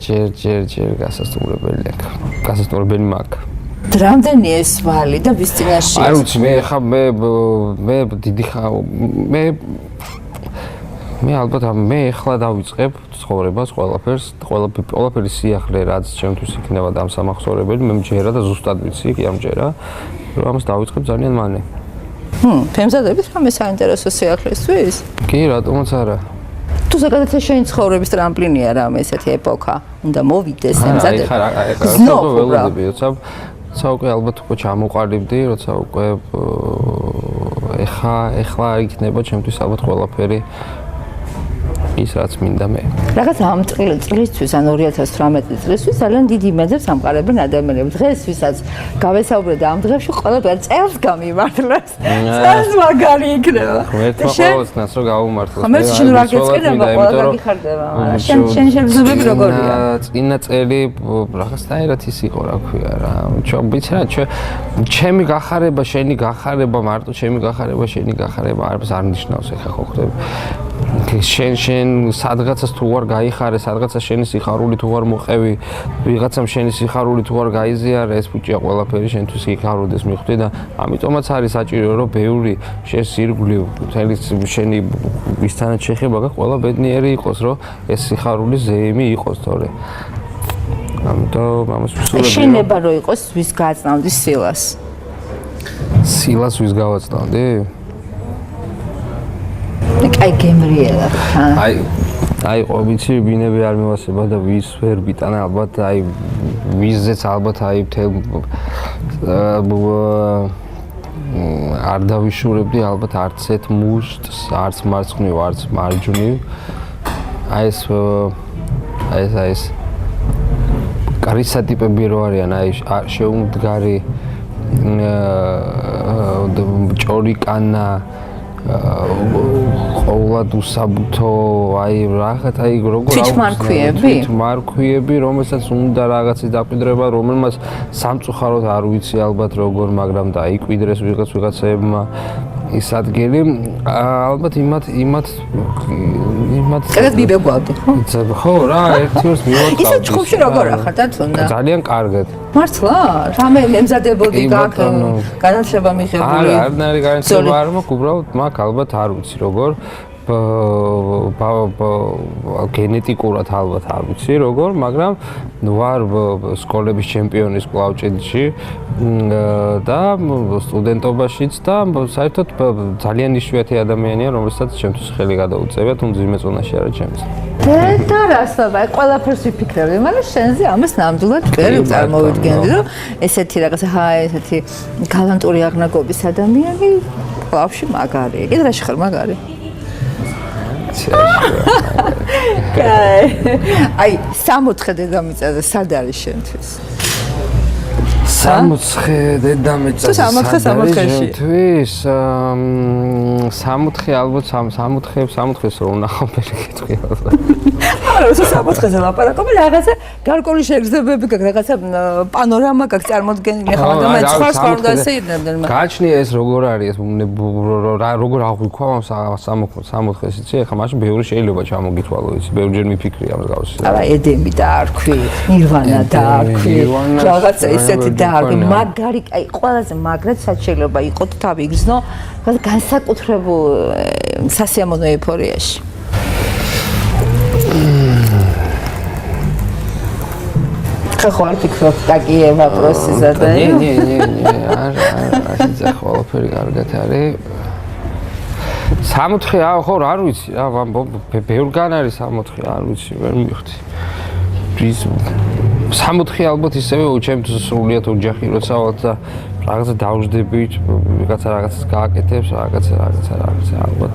ჯერ გასასტუმრებელი აქვს გასასტუმრებელი მაქვს რამდენი ეს ვალი და ვის წინაშე არ ვიცი მე ხა მე დიდი ხა მე ალბათ მე ახლა დავიწყებ ცხოვრებას ყველაფერს ყველაფერი სიახლე რაც ჩემთვის იქნება და ამ სამახსოვრებელი მე მჯერა და ზუსტად ვიცი კი ამჯერა რომ ამას დავიწყებ ძალიან მანე ფემზადებით რამე საინტერესო სიახლესთვის კი რატომაც არა თუ ზოგადად შენი ცხოვრების ტრამპლინია რამე ესეთი ეპოქა უნდა მოვიდეს ემზადებ ველოდები როცა უკვე ალბათ უკვე ჩამოყალიბდი როცა უკვე ეხლა იქნება ჩემთვის ალბათ ყველაფერი ის რაც მინდა მე. რაღაც ამ წლისთვის, ან 2018 წლისთვის ძალიან დიდი იმედებს ამყარებენ ადამიანები. დღეს ვისაც გავესაუბრე და ამ დღეებში ყველაფერი წელს გამიმართლეს. წელს მაგარი იქნება. ღმერთმა ყოველწლს რომ გავუმართლოს. ღმერთს შენ რა გეწყინება, ყველა გაგიხარდება, მაგრამ შენ შეგზობები როგორია? წინა წელი რაღაცნაირად ის იყო, რა ქვია რა. ვიცი რა, ჩემი გახარება, შენი გახარება, მარტო ჩემი გახარება, შენი გახარება არ ნიშნავს ეხა ხო ხდები. შენ სადღაცას თუ არ გაიხარე, სადღაცას შენი სიხარული თუ არ მოყევი, ვიღაცამ შენი სიხარული თუ არ გაიზიარე, ეს ბიჭია ყველაფერი შენთვის სიხარულდეს მიხვდი და ამიტომაც არის საჭირო რომ ბევრი შენ სირგვლივ მთელი შენი ვისთანაც შეხება გაქვს, ყველა ბედნიერი იყოს, რომ ეს სიხარული ზეიმი იყოს თორე. ამიტომ ამას ვსურვები. შენება რომ იყოს ვის გაწნავდი სილას. სილას ვის გავაწნავდი? აი გემრიელა ხან. აი ვიცი ბინები არ მევასება და ვის ვერ ვიტანა ალბათ აი ვიზეც ალბათ აი არ დავიშურებდი ალბათ არც ერთ მუშტს, არც მარცხნივ, არც მარჯვნივ. აი ეს კარისა ტიპები რო არიან, აი შეუმდგარი ჭორიკანა ყოვლად უსაბუთო აი რაღაც აი როგორ თვითმარქვიები რომელსაც უნდა რაღაცის დაკვიდრება რომელმაც სამწუხაროდ არ ვიცი ალბათ როგორ მაგრამ დაიკვიდრეს ვიღაცეებმა ის ადგილი ალბათ იმათ ეს მიბეგვავდი ხო რა ერთი ორს მივაწყავდი ისე ჩხუბში როგორ ახარ დათუნა ძალიან კარგად მართლა რამე ემზადებოდი განათლება მიღებული არნარი განათლება არ მაქვს უბრალოდ მაქვს ალბათ არ ვიცი როგორ გენეტიკურად ალბათ არ ვიცი როგორ მაგრამ ვარ სკოლების ჩემპიონის კლავჭედში და სტუდენტობაშიც და საერთოდ ძალიან იშვიათი ადამიანია რომელსაც ჩემთვის ხელი გადაუწევია თუმცა იმეწონაში არა ჩემს და რასობა ყველაფერს ვიფიქრებდი მაგრამ შენზე ამას ნამდვილად ვერ წარმოვიდგენდი რომ ესეთი რაღაცა ესეთი გალანტური აღნაგობის ადამიანი კლავში მაგარია კიდე რაში ხარ მაგარი აი 64 დედამიწაზე სად არის შენთვის? 64 დედამიწაზე სად არის შენთვის? 64 ალბათ 64-ს რო ვნახავ მე კითხი ალბათ. არა, 64-ზე ლაპარაკობ, რაღაცა გარკვეული შეგრძნებები გაქვს, რაღაცა პანორამა გაქვს წარმოდგენილი, ხო, და მე სხვა უნდა ისეირნებდნენ. გააჩნია ეს როგორ არის ეს როგორ აღვიქვა ამ 64-ს იცი? ეხლა მაშინ ბევრი შეიძლება ჩამოგითვალო იცი, ბევრჯერ მიფიქრია ამ გავსი. არა, ედემი დაარქვი, ნირვანა დაარქვი, რაღაცა ისეთი დაარქვი, მაგარი, აი ყველაზე მაგრად რაც შეიძლება იყოთ თავი იგრძნო, განსაკუთრებულ სასიამოვნო ეიფორიაში. ხო არ ფიქრობ ტაკიე ვაპროსიზა და ნე არ იცი ყველაფერი კარგად არის 64 ხო არ ვიცი რა ბევრგან არის 64 არ ვიცი ვერ მივხვდი ის 64 ალბათ ისევე ჩემთვის სრულიად ოჯახი როცა ვარ და რაღაცა დავждებით რაღაცას გააკეთებს რაღაცა ალბათ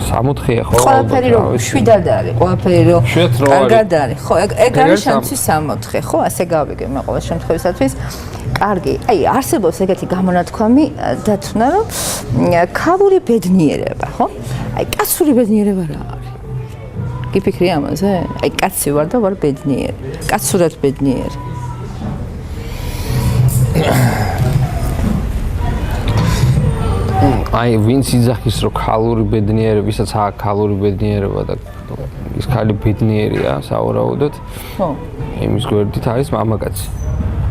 64 ხო ყველაფერი რო შვიდად არის ყველაფერი რო კარგად არის ხო ეგ არის შანსი 64 ხო ასე გავიგე მე ყოველ შემთხვევისათვის კარგი აი არსებობს ეგეთი გამონათქვამი დათუნა რომ ქალური ბედნიერება ხო აი კაცური ბედნიერება რა არის გიფიქრი ამაზე აი კაცი ვარ და ვარ ბედნიერი კაცურად ბედნიერი აი ვინც იძახის რომ ქალური ბედნიერება, ვისაც აქვს ქალური ბედნიერება და ის ქალი ბედნიერია, საავადმყოფოდ. ხო. იმის გვერდით არის მამაკაცი.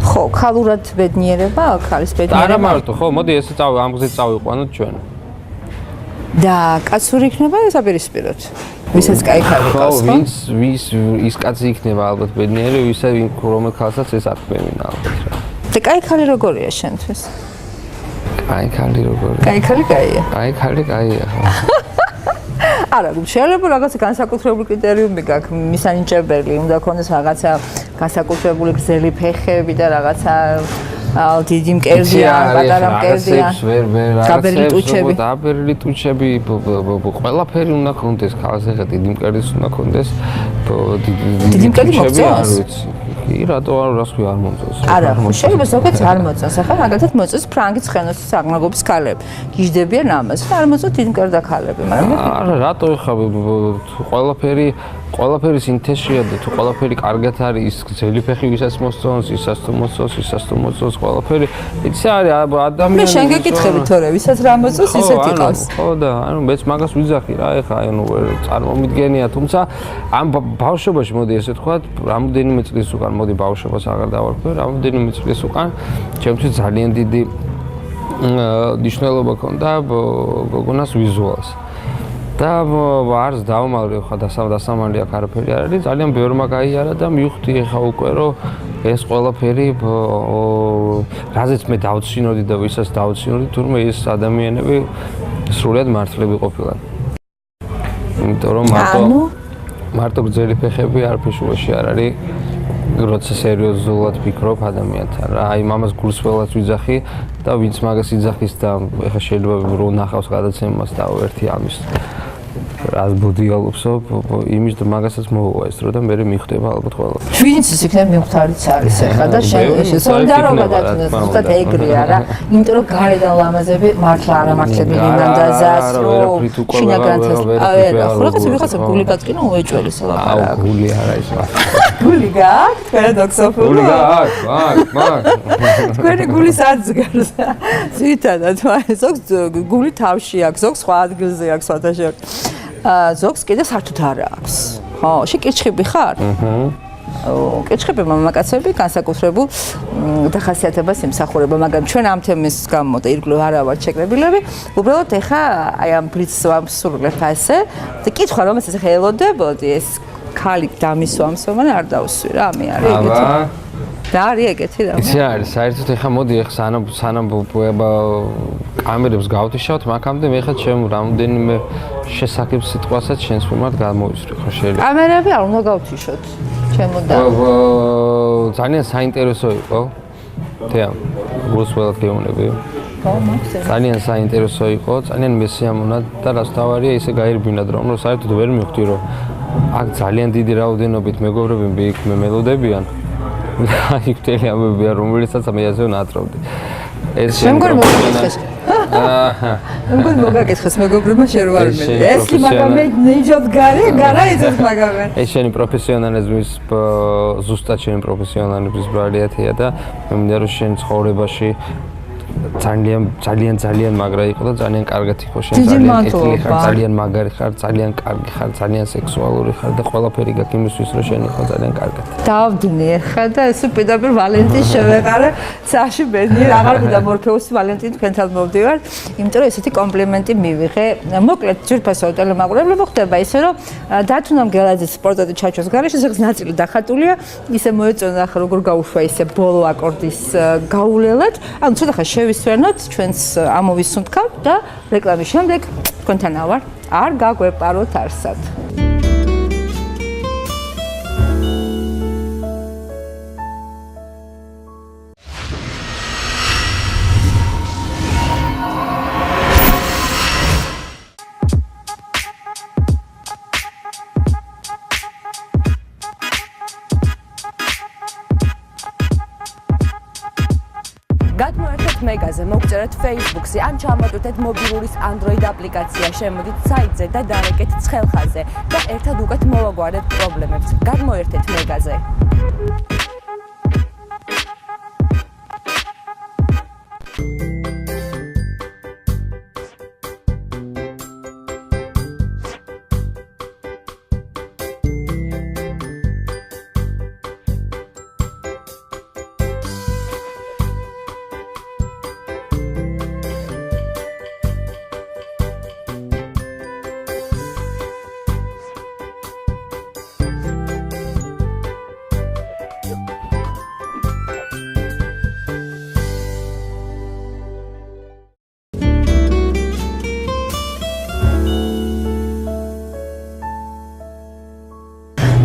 ხო, ქალურად ბედნიერება, ქალის ბედნიერება. არა მარტო, ხო, მოდი ესე ამ გზით წავიყვანოთ ჩვენ. და კაცური იქნება საპირისპიროდ. ვისაც კაი ქალი ყავს, ხო? ვის ის კაცი იქნება ალბათ ბედნიერი, რომელ ქალსაც ეს არ ხვევინა ალბათ რა. და კაი ქალი როგორია შენთვის? კაი ქალი როგორია? კაი ქალი კაია. კაი ქალი კაია ხო. არა, შეიძლება რაღაცა განსაკუთრებული კრიტერიუმი გაქვს, მისანიჭებელი, უნდა ქონდეს რაღაცა განსაკუთრებული გრძელი ფეხები და რაღაცა დიდი მკერდი ან პატარა მკერდი ან დაბერილი ტუჩები. დაბერილი ტუჩები, ყველაფერი უნდა ქონდეს, ხალხს ეხა დიდი მკერდის უნდა ქონდეს. დიდი მკერდი მოწონს? კი, რატო არ რასხი არ მომწონს? არა, შეიძლება ზოგადად არ მოწონს. ახლა მაგალითად მოწონს ფრანგი ცხენოსის აღნაგობის ქალები. გიждდებიან ამას. არ მოწონს დიდი მკერდა ქალები, მაგრამ არა, რატო ეხა ყველაფერი სინთეზია და თუ ყველაფერი კარგად არის, ის გრძელი ფეხი ვისაც მოსწონს, ისაც თუ მოწონს, ყველაფერი. იცი არის ადამიანი. მე შენ გეკითხები თორე, ვისაც რა მოწონს, ისეთი ყავს. ხო და ანუ მეც მაგას ვიძახი რა, ეხა ანუ წარმომიდგენია, თუმცა ამ ბავშვობაში მოდი ესე ვთქვათ, რამოდენიმე წლის უკან მოდი ბავშვობას აღარ დავარქვე, რამოდენიმე წლის უკან ჩემთვის ძალიან დიდი ნიშნულობა ჰქონდა გოგონას ვიზუალს. და არც დავმალვე ხა დასამალი აქ არაფერი არ არის, ძალიან ბევრმა გაიარა და მივხვდი ეხა უკვე რომ ეს ყველაფერი რაზეც მე დავცინოდი და ვისაც დავცინოდი, თურმე ეს ადამიანები სრულად მართლები ყოფილან. იმიტომ რომ მარტო გრძელი ფეხები არაფერში არ არის. როცა სერიოზულად ფიქრობ ადამიანთან რა, აი მამას გულსველად ვიძახი და ვინც მაგას იძახის და ეხა შეიძლება რო ნახავს გადაცემას და ერთი ამის რას ბუდიალობსო, იმის და მაგასაც მოვა ეს დრო და მე მიხვდება ალბათ ყველაფერი. ვინც ის იქნება მივხვდარიც არის ეხლა და სოლიდარობა დათუნას, ზუსტად ეგრეა რა. იმიტომ რომ გარედან ლამაზები მართლა არ ამართლებინიდან და ზას რომ შინაგანთას არა, ხო რაღაცა გული გაწკინა უეჭველის ლაპარაკი. აუ გული არა ის რა. გული გაქვს? ფერადოქსოფული. გული გაქვს. თქვენი გულის აზგარს. ძირითადად ზოგს გული თავში აქვს, ზოგს სხვა ადგილზე აქვს სხვათაშორის. ზოგს კიდე საერთოდ არ აქვს. ხო, შეკირჩხები ხარ? კირჩხები მამაკაცები განსაკუთრებულ დახასიათებას იმსახურება, მაგრამ ჩვენ ამ თემის გამო და ირგვლივ არა ვართ შეკრებილები, უბრალოდ ეხა აი ამ ბლიცს ვამსრულებ ასე და კითხვა რომელსაც ეხა ელოდებოდი ეს ქალი დამისვამსო, მაგრამ არ დავსვი რა, მე არის ეგეთი. და არის ეგეთი რა. იცი არის, საერთოდ ეხა მოდი ეხა სანამ კამერებს გავთიშავთ, მაგამდე მე ხა ჩემ რამდენიმე შესაძლებელი სიტყვასაც შენს მიმართ გამოვისვრი ხო შეიძლება. კამერები არ უნდა გავთიშოთ. ჩემოდა. ძალიან საინტერესო იყო. თეამ, გულსველად გეუბნები. ძალიან საინტერესო იყო, ძალიან მესიამონა და რაც თავარია ისე გაირბინათ რომ საერთოდ ვერ მივხვდი რომ აქ ძალიან დიდი რაოდენობით მეგობრები იქ მელოდებიან. იქ მთელი ამბებია რომელიცაც მე ასე ნათრობდი. ეს შემდგომ მოგაკითხეს. მეგობრებმა მოგაკითხეს მეგობრებმა შერვარები. ეს კი მაგრამ მე ნიჟოთ გარა იცით მაგრამ. ეს შენი პროფესიონალიზმის ზუსტად შენი პროფესიონალიზმის ბრალიათია და მე მინდა რომ შენ ცხოვრებაში ძალიან მაგრა იყო და ძალიან კარგად იყო შენ ძალიან მაგარი ხარ, ძალიან კარგი ხარ, ძალიან სექსუალური ხარ და ყველაფერი გაქვს იმისთვის რომ შენ იყო ძალიან კარგად. დავდნი ახლა და ეს პირდაპირ ვალენტინს შევეყარე, წაში ბედნიერ აღარ მინდა მორფეუსი ვალენტინს თქვენთან მოვდივარ, იმიტომ რომ ესეთი კომპლიმენტი მივიღე. მოკლედ ძვირფასო ტელემაყურებლებო ხდება ისე რომ დათუნა მგელაძის პორტრეტი ჩარჩოს გარეშე ზოგს ნაწილი დახატულია, ისე მოეწონა ახლა როგორ გაუშვა ისე ბოლო აკორდის გაულელად. ანუ ცოტა ხა შევისვენოთ ჩვენს ამოვისუნთქავთ და რეკლამის შემდეგ თქვენთან ავარ. არ გაგვეპაროთ არსად. გადმოერთეთ მეგაზე, მოგწერეთ Facebook-ზე, ან ჩამოტვირთეთ მობილურის Android აპლიკაცია, შემოდით საიტზე და დარეკეთ ცხელხაზე და ერთად უკეთ მოვაგვარდეთ პრობლემებს. გადმოერთეთ მეგაზე.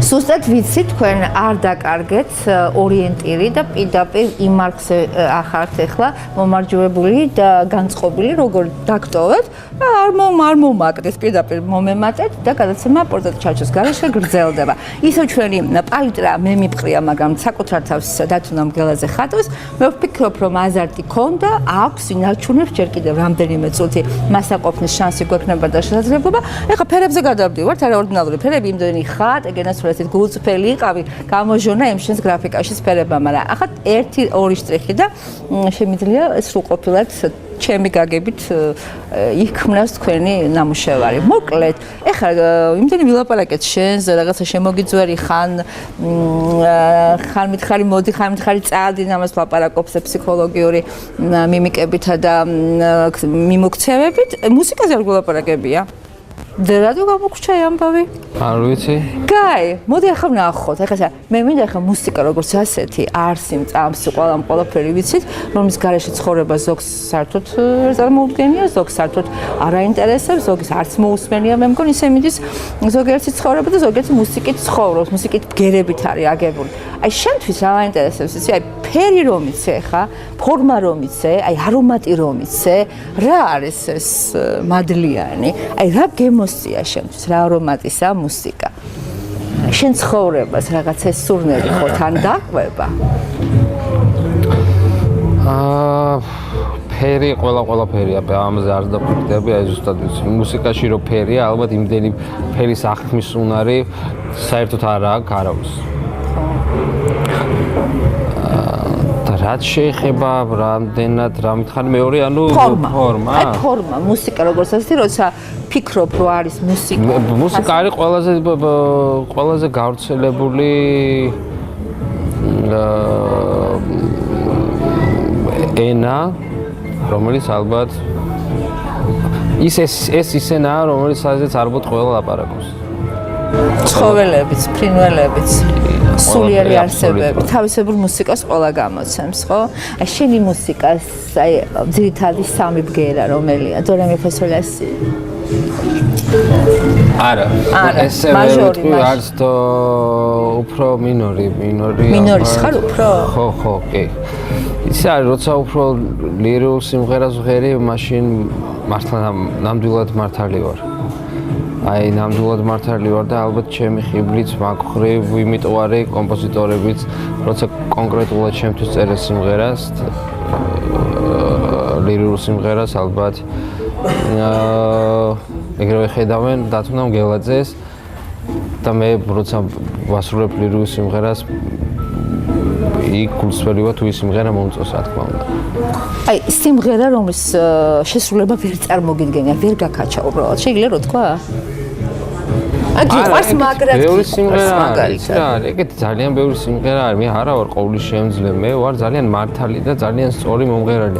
ზუსტად ვიცი თქვენ არ დაკარგეთ ორიენტირი და პირდაპირ იმ მარკზე ახართ ახლა მომარჯვებული და განწყობილი როგორ დაგტოვეთ და არ მომაკდეთ პირდაპირ მომემატეთ და გადაცემა პორტრეტი ჩარჩოს გარეშე გრძელდება. ისევ ჩვენი პალიტრა მე მიპყრია, მაგრამ საკუთარ თავს დათუნა მგელაძე ხატავს. მე ვფიქრობ რომ აზარტი ქონდა, აქვს ინარჩუნებს ჯერ კიდევ რამდენიმე წუთი მასაყოფნის შანსი გვექნება და შესაძლებლობა. ეხლა ფერებზე გადავდივართ, არაორდინალური ფერები, იმდენი ხატ, ეგენაცვლად გულწრფელი იყავი, გამოჟონა იმ შენს გრაფიკაში სფერება, მაგრამ ახლა 1-2 შტრიხი და შემიძლია სრულყოფილად ჩემი გაგებით იქმნას თქვენი ნამუშევარი. მოკლედ, ეხლა იმდენი ვილაპარაკეთ შენს, რაღაცა შემოგიძვერი ხან მითხარი მოდი, ხან მითხარი წადი, ამას ვლაპარაკობს ფსიქოლოგიური მიმიკებითა და მიმოქცევებით. მუსიკაზე არ გულაპარაკებია? რატო გამოგრჩა ამბავი? არ ვიცი. კაი, მოდი ახლა ვნახოთ. ახლა მე მინდა ახლა მუსიკა როგორც ასეთი, არსი, წამსი, ყველაფერი ვიცით, რომლის გარეშე ცხოვრება ზოგს საერთოდ არ წარმოუდგენია, ზოგს საერთოდ არ აინტერესებს, ზოგის არც მოусმენია, მე მგონი ისე მიდის ზოგიერთი ცხოვრება და ზოგიერთი მუსიკით ცხოვრობს, მუსიკით ბგერებით არის აგებული. აი შენთვის რა აინტერესებს ისი? აი ფერი რომ იცე ხა, ფორმა რომ იცე, აი არომატი რომ იცე, რა არის ეს მადლიანი? აი რა გემოსწია შენთვის, რა არომატისა მუსიკა? შენ ცხოვრებას რაღაც ეს სურნელი ხო თან დაყვება? ფერი ყველაფერია, ამაზე არ დაფიქრდები, აი ზუსტად ვიცი. მუსიკაში რო ფერია, ალბათ იმდენი ფერის აღქმის უნარი საერთოდ არ აქვს არავის. რაც შეეხება რამდენად რა მითხარი მეორე ანუ ფორმა. აი ფორმა, მუსიკა როგორც ასეთი, როცა ფიქრობ რომ არის მუსიკა. მუსიკა არის ყველაზე გავრცელებული ენა, რომელიც ალბათ ეს ისენაა, რომელიც სადაც არბოთ ყველა ლაპარაკობს. ცხოველებიც, ფრინველებიც, სულიერი არსებები, თავისებურ მუსიკას ყველა გამოცემს, ხო? აი შენი მუსიკას, აი ძირითადი სამი ბგერა რომელია? დო რე მი ფა სოლ ლა სი. არა, ესე ვეტყვი, არც თო უფრო მინორი. მინორის ხარ უფრო? ხო, კი. იცი არის, როცა უფრო ლირიკულ სიმღერას ვღერი, მაშინ მართლა ნამდვილად მართალი ვარ. აი, ნამდვილად მართალი ვარ და ალბათ ჩემი ხიბლიც მაგხრივ იმიტოვარი კომპოზიტორებიც, როცა კონკრეტულად ჩემთვის წერეს სიმღერას, ლირიკულ სიმღერას ალბათ ეგრევე ხედავენ დათუნა მგელაძეს და მე როცა ვასრულებ ლირიკულ სიმღერას იქ გულსვერივად თუ ის სიმღერა მომწონს, რა თქმა უნდა. აი, სიმღერა რომლის შესრულება ვერ წარმოგიდგენია, ვერ გაქაჩა უბრალოდ. შეიძლება რო თქვა? გიყვარს მაგრად ბევრი სიმღერა არის რა, ეგეთი ძალიან ბევრი სიმღერა არის. მე არა ვარ ყოვლის შემძლე, მე ვარ ძალიან მართალი და ძალიან სწორი მომღერალი.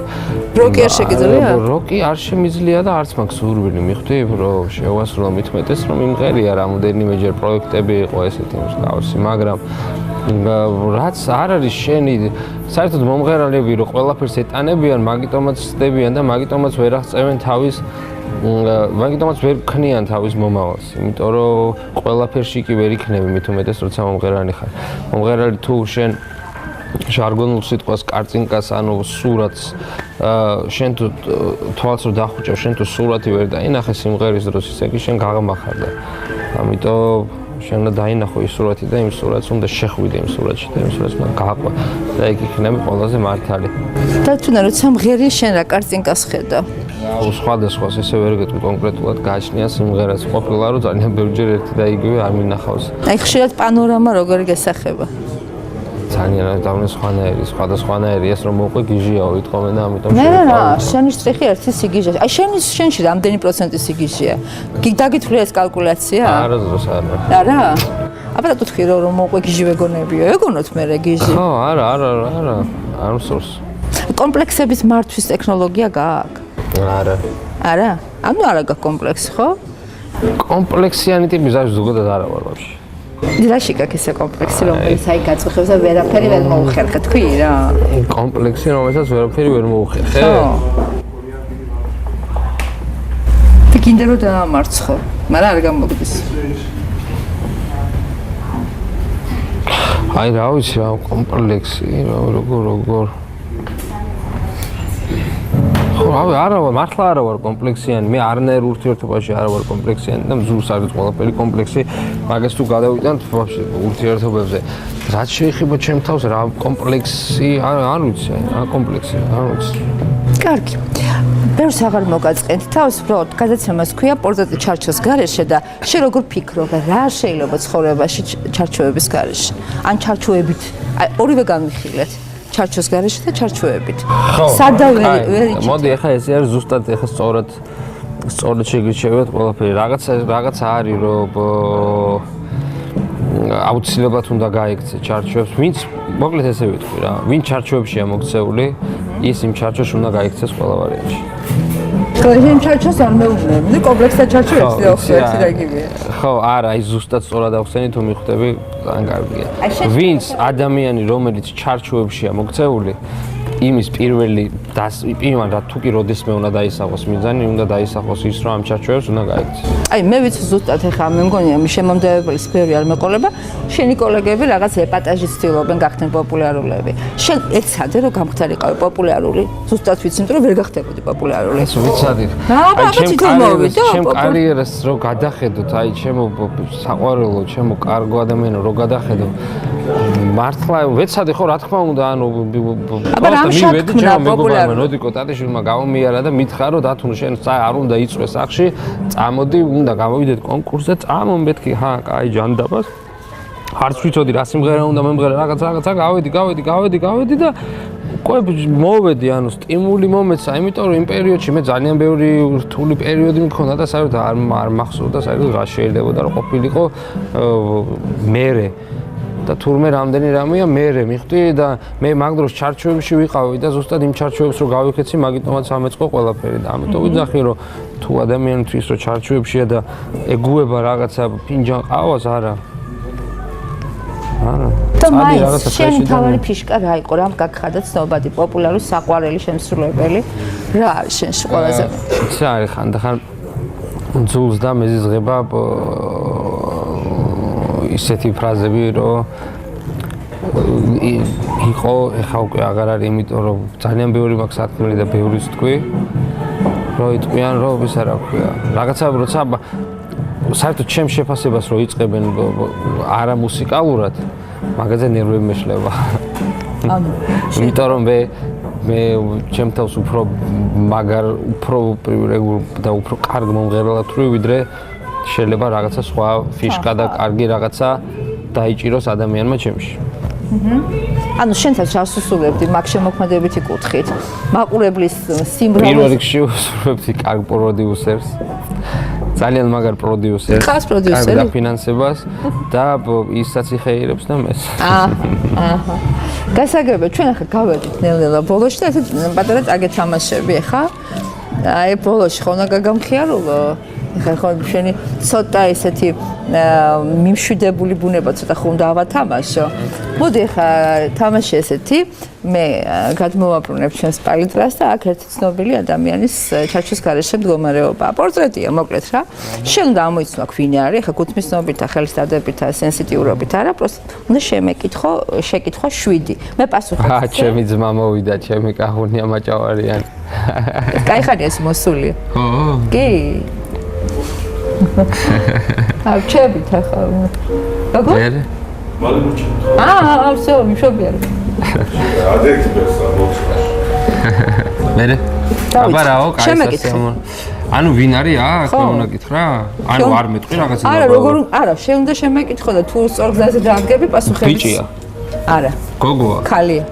როკი არ შეგიძლია? როკი არ შემიძლია და არც მაქვს სურვილი, მიხვდი, რომ შევასრულო მით მეტეს, რომ იმღერია რამოდენიმეჯერ პროექტები იყო ესეთი მსგავსი, მაგრამ რაც არ არის შენი საერთოდ მომღერალები რომ ყველაფერს ეტანებიან, მაგიტომაც ცდებიან და მაგიტომაც ვერ აღწევენ თავის მაგიტომაც ვერ ქმნიან თავის მომავალს, იმიტომ რომ ყველაფერში კი ვერ იქნები მით უმეტეს როცა მომღერალი ხარ. მომღერალი თუ შენ ჟარგონულ სიტყვას კარწინკას ანუ სურათს შენ თუ თვალს რო დახუჭებ, შენ თუ სურათი ვერ დაინახე სიმღერის დროს, ისე კი შენ გაღმახარდა. ამიტომ შენ უნდა დაინახო ის სურათი და იმ სურათს უნდა შეხვიდე იმ სურათში და იმ სურათს უნდა გააყვა და იქ იქნება ყველაზე მართალი. დათუნა, როცა მღერი შენ რა კარწინკას ხედავ? აუ, სხვადასხვა ესე ვერ გეტყვი კონკრეტულად გააჩნია სიმღერას. ყოფილა რომ ძალიან ბევრჯერ ერთი და იგივე არ მინახავს. აი, ხშირად პანორამა როგორ გესახება? ძალიან სხვადასხვანაირი, სხვადასხვანაირი ეს რომ მოყვე გიჟიაო ვითხოვენ და ამიტომ მე რა, შენი სტრიხი ერთი სიგიჟეა. აი, შენში რამდენი პროცენტი სიგიჟეა? გაგითვლია ეს კალკულაცია? არასდროს არა. არა? აბა თუ თქვი რომ მოყვე გიჟი ვეგონებიო, ეგონოთ მე რა გიჟი. ხო, არა, არ მსურს. კომპლექსების მართვის ტექნოლოგია გააქვს? არა. არა? ანუ არა გაქვს კომპლექსი, ხო? კომპლექსიანი ტიპი ზავს ზოგადად არა ვარ ვაფშე. რაში გაქვს ესე კომპლექსი, რომელიც აი გაწუხებს და ვერაფერი ვერ მოუხერხე, თქვი რა? კომპლექსი, რომელსაც ვერაფერი ვერ მოუხერხე? ხო. და კიდე რომ დაამარცხო, მაგრამ არ გამოგდის. აი რა ვიცი რა კომპლექსი, როგორ ხო, არა ვარ, მართლა არა ვარ კომპლექსიანი, მე არანაირ ურთიერთობაში არა ვარ კომპლექსიანი და მზურს არის ყველაფერი კომპლექსი, მაგას თუ გადავიტანთ ვაფშე ურთიერთობებზე. რაც შეეხება ჩემ თავს რა კომპლექსი, არ ვიცი, რა კომპლექსი, არ ვიცი. კარგი. ბევრს აღარ მოგაწყენთ თავს, უბრალოდ გადაცემას ქვია პორტრეტი ჩარჩოს გარეშე და შენ როგორ ფიქრობ, რა შეიძლება ცხოვრებაში ჩარჩოების გარეშე? ან ჩარჩოებით, აი ორივე განვიხილეთ. ჩარჩოს გარეშე და ჩარჩოებით. სადა ვერ იჭით. მოდი ახლა ესე არის ზუსტად ახლა სწორად შეგირჩევათ ყველაფერი. რაღაცა არის რომ აუცილებლად უნდა გაიქცე ჩარჩოებს. ვინც მოკლედ ესე ვიტყვი რა. ვინ ჩარჩოებშია მოქცეული, ის იმ ჩარჩოს უნდა გაიქცეს ყველა ვარიანტში. იმ ჩარჩოს არ მეუბნები, კომპლექსთა ჩარჩოებს და ოხსეთი და იგივეა. ხო, არა, ის ზუსტად სწორად ახსენი თუ მიხვდები, ძალიან კარგია. ვინც ადამიანი, რომელიც ჩარჩოებშია მოქცეული, იმის პირველი რა თუ კი როდესმე უნდა დაისახოს მიზანი, უნდა დაისახოს ის, რომ ამ ჩარჩოებს უნდა გაიქცეს. აი, მე ვიცი ზუსტად ახლა მე მგონია შემომდებების სფერი არ მეყოლება, შენი კოლეგები რაღაც ეპატაჟის ცდილობენ გახდნენ პოპულარულები. შენ ეცადე რომ გამხდარიყავი პოპულარული, ზუსტად ვიცი, რომ ვერ გახდებოდი პოპულარული. ეს ვიცადი. ჩემ კარიერას რო გადახედოთ, აი ჩემო საყვარელო, ჩემო კარგო ადამიანო რო გადახედო, მართლა ვეცადე ხო რა თქმა უნდა, ანუ მივედი ჩემო მეგობარმა ნოდიკო ტატიშვილმა გამომიარა და მითხრა რომ დათუნ შენ არ უნდა იწვე სახში, წამოდი, უნდა გამოვიდეთ კონკურსზე, წამომბეთქი, კაი ჯანდაბას. არც ვიცოდი რა სიმღერა უნდა მომღერა, რაღაცა, გავედი და უკვე მოვედი, ანუ სტიმული მომეცა, იმიტომ რომ იმ პერიოდში მე ძალიან ბევრი რთული პერიოდი მქონდა და საერთოდ არ მახსოვდა საერთოდ რა შეიძლებოდა რომ ყოფილიყო მერე და თურმე რამდენი რამეა მერე მიხვდი და მე მაგ დროს ჩარჩოებში ვიყავი და ზუსტად იმ ჩარჩოებს რო გავიქეცი, მაგიტომაც ამეწყო ყველაფერი და ამიტომ ვიძახი რომ თუ ადამიანთვის რო ჩარჩოებშია და ეგუება რაღაცა ფინჯან ყავას, არა. და მაინც შენი თავარი ფიშკა რა იყო, რამ გაგხადა ცნობადი, პოპულარული, საყვარელი შემსრულებელი? რა არის შენში ყველაზე? იცი არის ხანდახან ძულს და მეზიზღება ისეთი ფრაზები, რომ იყო, ეხა უკვე აღარ არის, იმიტომ რომ ძალიან ბევრი მაქვს სათქმელი და ბევრიც თქვი, რომ იტყვიან, რომ ისა რა ქვია. რაღაცა როცა საერთოდ ჩემს შეფასებას რო იწყებენ არა მუსიკალურად, მაგაზე ნერვები მეშლება. ანუ იმიტომ რომ მე ჩემ თავს უფრო მაგარ, უფრო პრივილეგიურ და უფრო კარგ მომღერალად ვთვლი, ვიდრე შეიძლება რაღაცა სხვა ფიშკა და კარგი რაღაცა დაიჭიროს ადამიანმა ჩემში. ანუ შენთან რას უსულებდი მაგ შემოქმედებითი კუთხით? მაყურებლის სიმრავლეს პირველ რიგში უსურვებდი კარგ პროდიუსერს. ძალიან მაგარ პროდიუსერს. ხას პროდიუსერი? კარგ დაფინანსებას და ისაც იხეირებს და მეს. აჰა. გასაგებია, ჩვენ ახლა გავედით ნელ-ნელა ბოლოში და ესეთ პატარა წაგე თამაშები ახლა. აი ბოლოში ხო უნდა გაგამხიარულო? ეხლა ხო შენი ცოტა ესეთი მიმშვიდებული ბუნება ცოტა ხო უნდა ავათამაშო. მოდი ახლა თამაში ესეთი, მე გადმოვაბრუნებ ჩვენს პალიტრას და აქ ერთი ცნობილი ადამიანის ჩარჩოს გარეშე მდგომარეობა. პორტრეტია მოკლედ რა. შენ უნდა ამოიცნო აქ ვინ არის, ახლა გუთმისნობითა, ხელისდადებით, სენსიტიურობით არა, პროსტ უნდა შეკითხვა 7. მე პასუხი. ჩემი ძმა მოვიდა, ჩემი კახუნია მაჭავარიანი. კაიხანია ეს მოსულია. ხო. კი. აა ჩებით ახლა. როგორ? მალე всё, მშობია. მერე? აბარაო, კაი. ანუ ვინ არის აქ? მე უნდა გითხრა? ანუ არ მეტყვი რაღაცა. არა, როგორ არა, შენ უნდა შემეკითხო და თუ სწორ გზაზე დააგდები პასუხები. ბიჭია. არა. გოგოა. ქალია.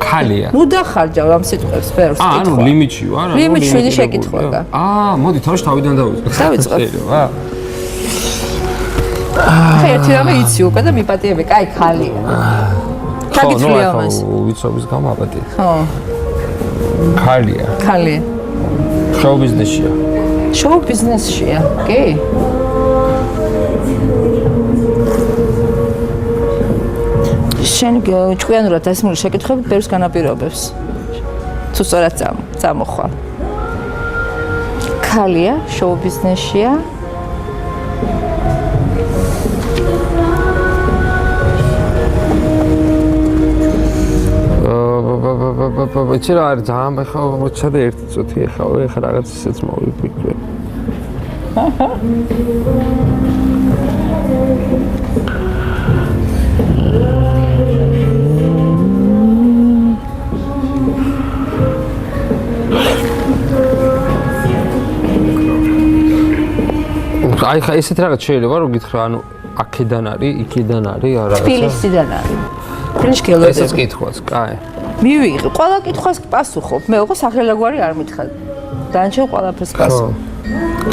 ქალია. ნუ დახარჯავ ამ სიტყვებს ფერს. ანუ ლიმიტში ვარ, ანუ ლიმიტში შეკითხვაა. მოდი თავში თავიდან დავიწყო. დავიწყო. ერთი რამე იცი უკვე და მიპატიები, კაი ქალია. კაგიცვლია ამას. ვიცობის გამო აპატია. ხო. ქალია. ქალია. შოუ ბიზნესშია. შოუ ბიზნესშია, კი. შენ ჭკვიანურად დასმული შეკითხვებით ბევრს განაპირობებს. თუ სწორად წამოხვალ. ქალია, შოუ ბიზნესშია. იცი რა არის ძალიან ახლა მოჩადე ერთი წუთი ახლა რაღაც ისეც მოვიფიქრე. აი ხა ისეთ რაღაც შეიძლება რომ გითხრა ანუ აქედან არის, იქიდან არის, რა რაღაცა. თბილისიდან არის. თბილისში გელოდები. ესეც კითხვას, კაი. მივიღე, ყველა კითხვას პასუხობ. მე უკვე სახელაგვარი არ მითხრა. დანარჩენ ყველაფერს პასუხობ.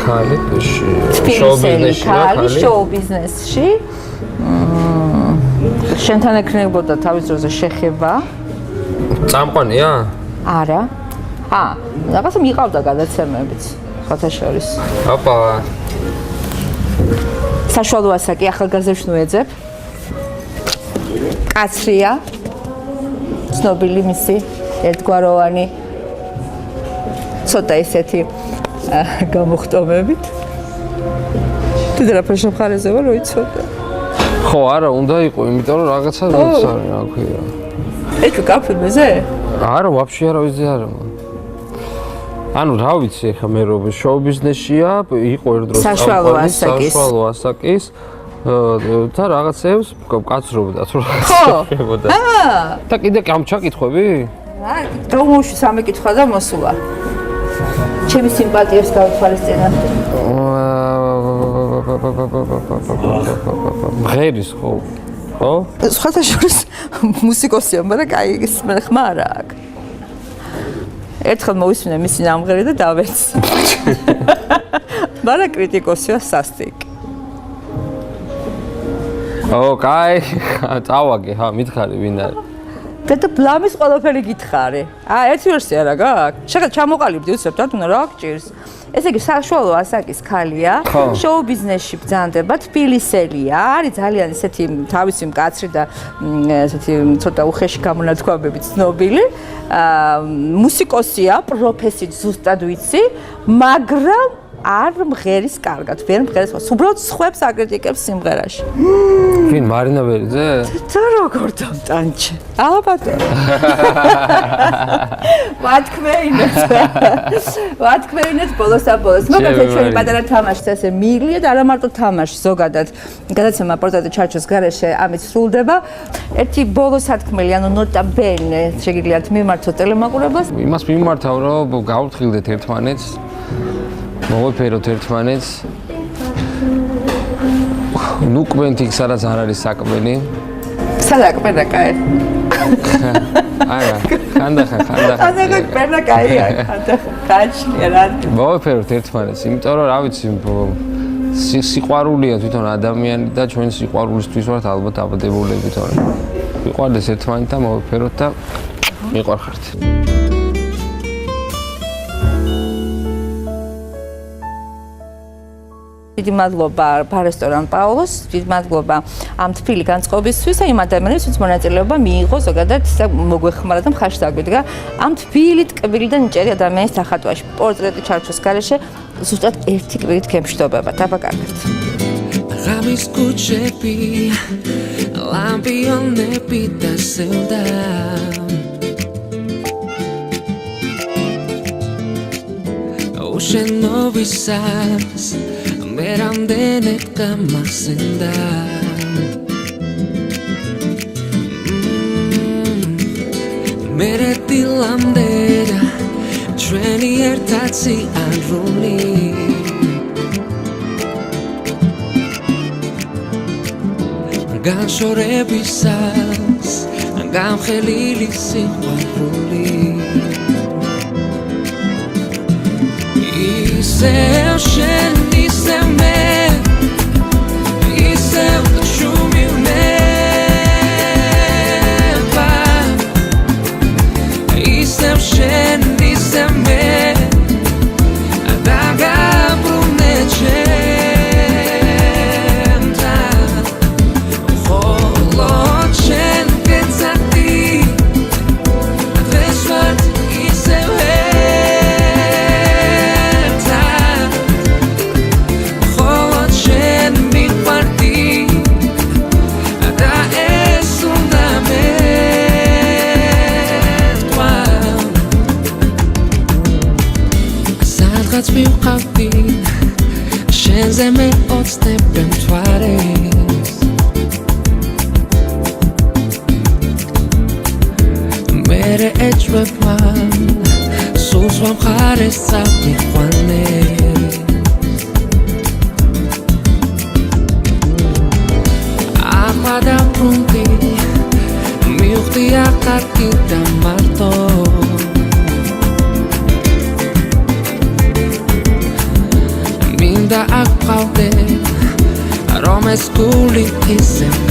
ქალი, შოუ ბიზნესში, ქალი, შოუ ბიზნესში. შენთან ეკნებოდა თავის დროზე შეხება? წამყვანია? არა. რაღაცა მიყავდა გადაცემებიც, სხვათა შორის. ოპა. საშუალო ასაკი ახალგაზრდებს ნუ ეძებ. კაცრია. ცნობილი მისი ერთგვაროვანი ცოტა ისეთი გამოხტომებით. თუ დრაფერ შემხარეზე ვარ, როიცოდა. ხო, არა, უნდა იყო, იმიტომ რომ რაღაცა როც არის, რა ქვია. ეკ კაფემეზე? არა, ვაფშე არა ვიძე არა. ანუ რა ვიცი ახლა მე რომ შოუ ბიზნესშია, იყო ერთდროს საშუალო ასაკის და რაღაცებს კაცრობდა თუ რაღაცებოდა. და კიდე ამ ჩაკითხვები? დრომოში სამი კითხვა და მოსულა. ჩემი სიმპათიებს გავთვალისწინებ. ღერის ხო? ხო? სხვათა შორის მუსიკოსია, მაგრამ კაი ის მე ხმა არა აქვს. ერთხელ მოვისმინე მისი ნამღერი და დავეცი. მაგრამ კრიტიკოსია სასტიკი. კაი, წავაგე, მითხარი ვინ არის? და ბლამის ყველაფერი გითხარი. ერთი ვერსია რა გაქვს? შეგა ჩამოყალიბდი უცებ დათუნა რა გჭირს? ესე იგი საშუალო ასაკის ქალია, შოუ ბიზნესში ბრძანდება, თბილისელია, არის ძალიან ისეთი თავისი მკაცრი და ესეთი ცოტა უხეში გამონათქვამებით ცნობილი. მუსიკოსია, პროფესიით ზუსტად ვიცი, მაგრამ არ მღერის კარგად, ვერ მღერის. უბრალოდ სხვებს აკრიტიკებს სიმღერაში. ვინ მარინა ვერიძე? და როგორ დამტანჩე? ალბათ. ვათქმეინეთ ბოლოს. მაგალითად ჩვენი პატარა თამაშიც ესე მიგლიეთ, არა მარტო თამაში ზოგადად. გადაცემა პორტრეტი ჩარჩოს გარეშე ამით სრულდება. ერთი ბოლო სათქმელი, ანუ ნოტა ბენე შეგიძლიათ მიმართოთ ტელემაყურებლას. იმას მიმართავ, რომ გავუთხილდეთ ერთმანეთს. მოვეფეროთ ერთმანეთს. ნუ კვენთ იქ სადაც არ არის საკმენი. სადაკმენა კაი. არა, ხანდახან. სადაკმენა კაია, ხანდახან. გაჩნია რა. მოვეფეროთ ერთმანეთს, იმიტომ რომ რა ვიცი, სიყვარულია თვითონ ადამიანი და ჩვენ სიყვარულისთვის ვართ ალბათ აბადებულები, თორე ვიყვარდეს ერთმანეთ და მოვეფეროთ და მიყვარხართ. დიდი მადლობა ბარესტორან პაულოს, დიდი მადლობა ამ თბილი განწყობისთვის, იმ ადამიანებისთვის, ვინც მონაწილეობა მიიღო ზოგადად და მოგვეხმარა და მხარში დაგვიდგა ამ თბილი ტკბილი და ნიჭიერი ადამიანის დახატვაში. პორტრეტი ჩარჩოს გარეშე ზუსტად ერთი კვირით გემშვიდობება. დაბაკარგეთ. ღამის კუჩები, ლამპიონები დასევდა უშენობისას მე რამდენად გამახსენდა მე დილამდე ჩვენი ერთად სიარული განშორებისას გამხელილი სიყვარული ისევ შენ ისევ მე ისევ შუმილნება ისევ შენ ისევ მე და გაბრუნე ჩემთან ხოლო შენ გეცადი დღეს ვარ ისევ რაც მივყავდი შენზე მე ოცნებ მთვარეს მერე ეჭვებ მან სულ სხვა მხარეს წავიყვანე ახლა დაბრუნდი მივხვდი აკარგი და მარტო და აკავდე რომ ეს გული ისევ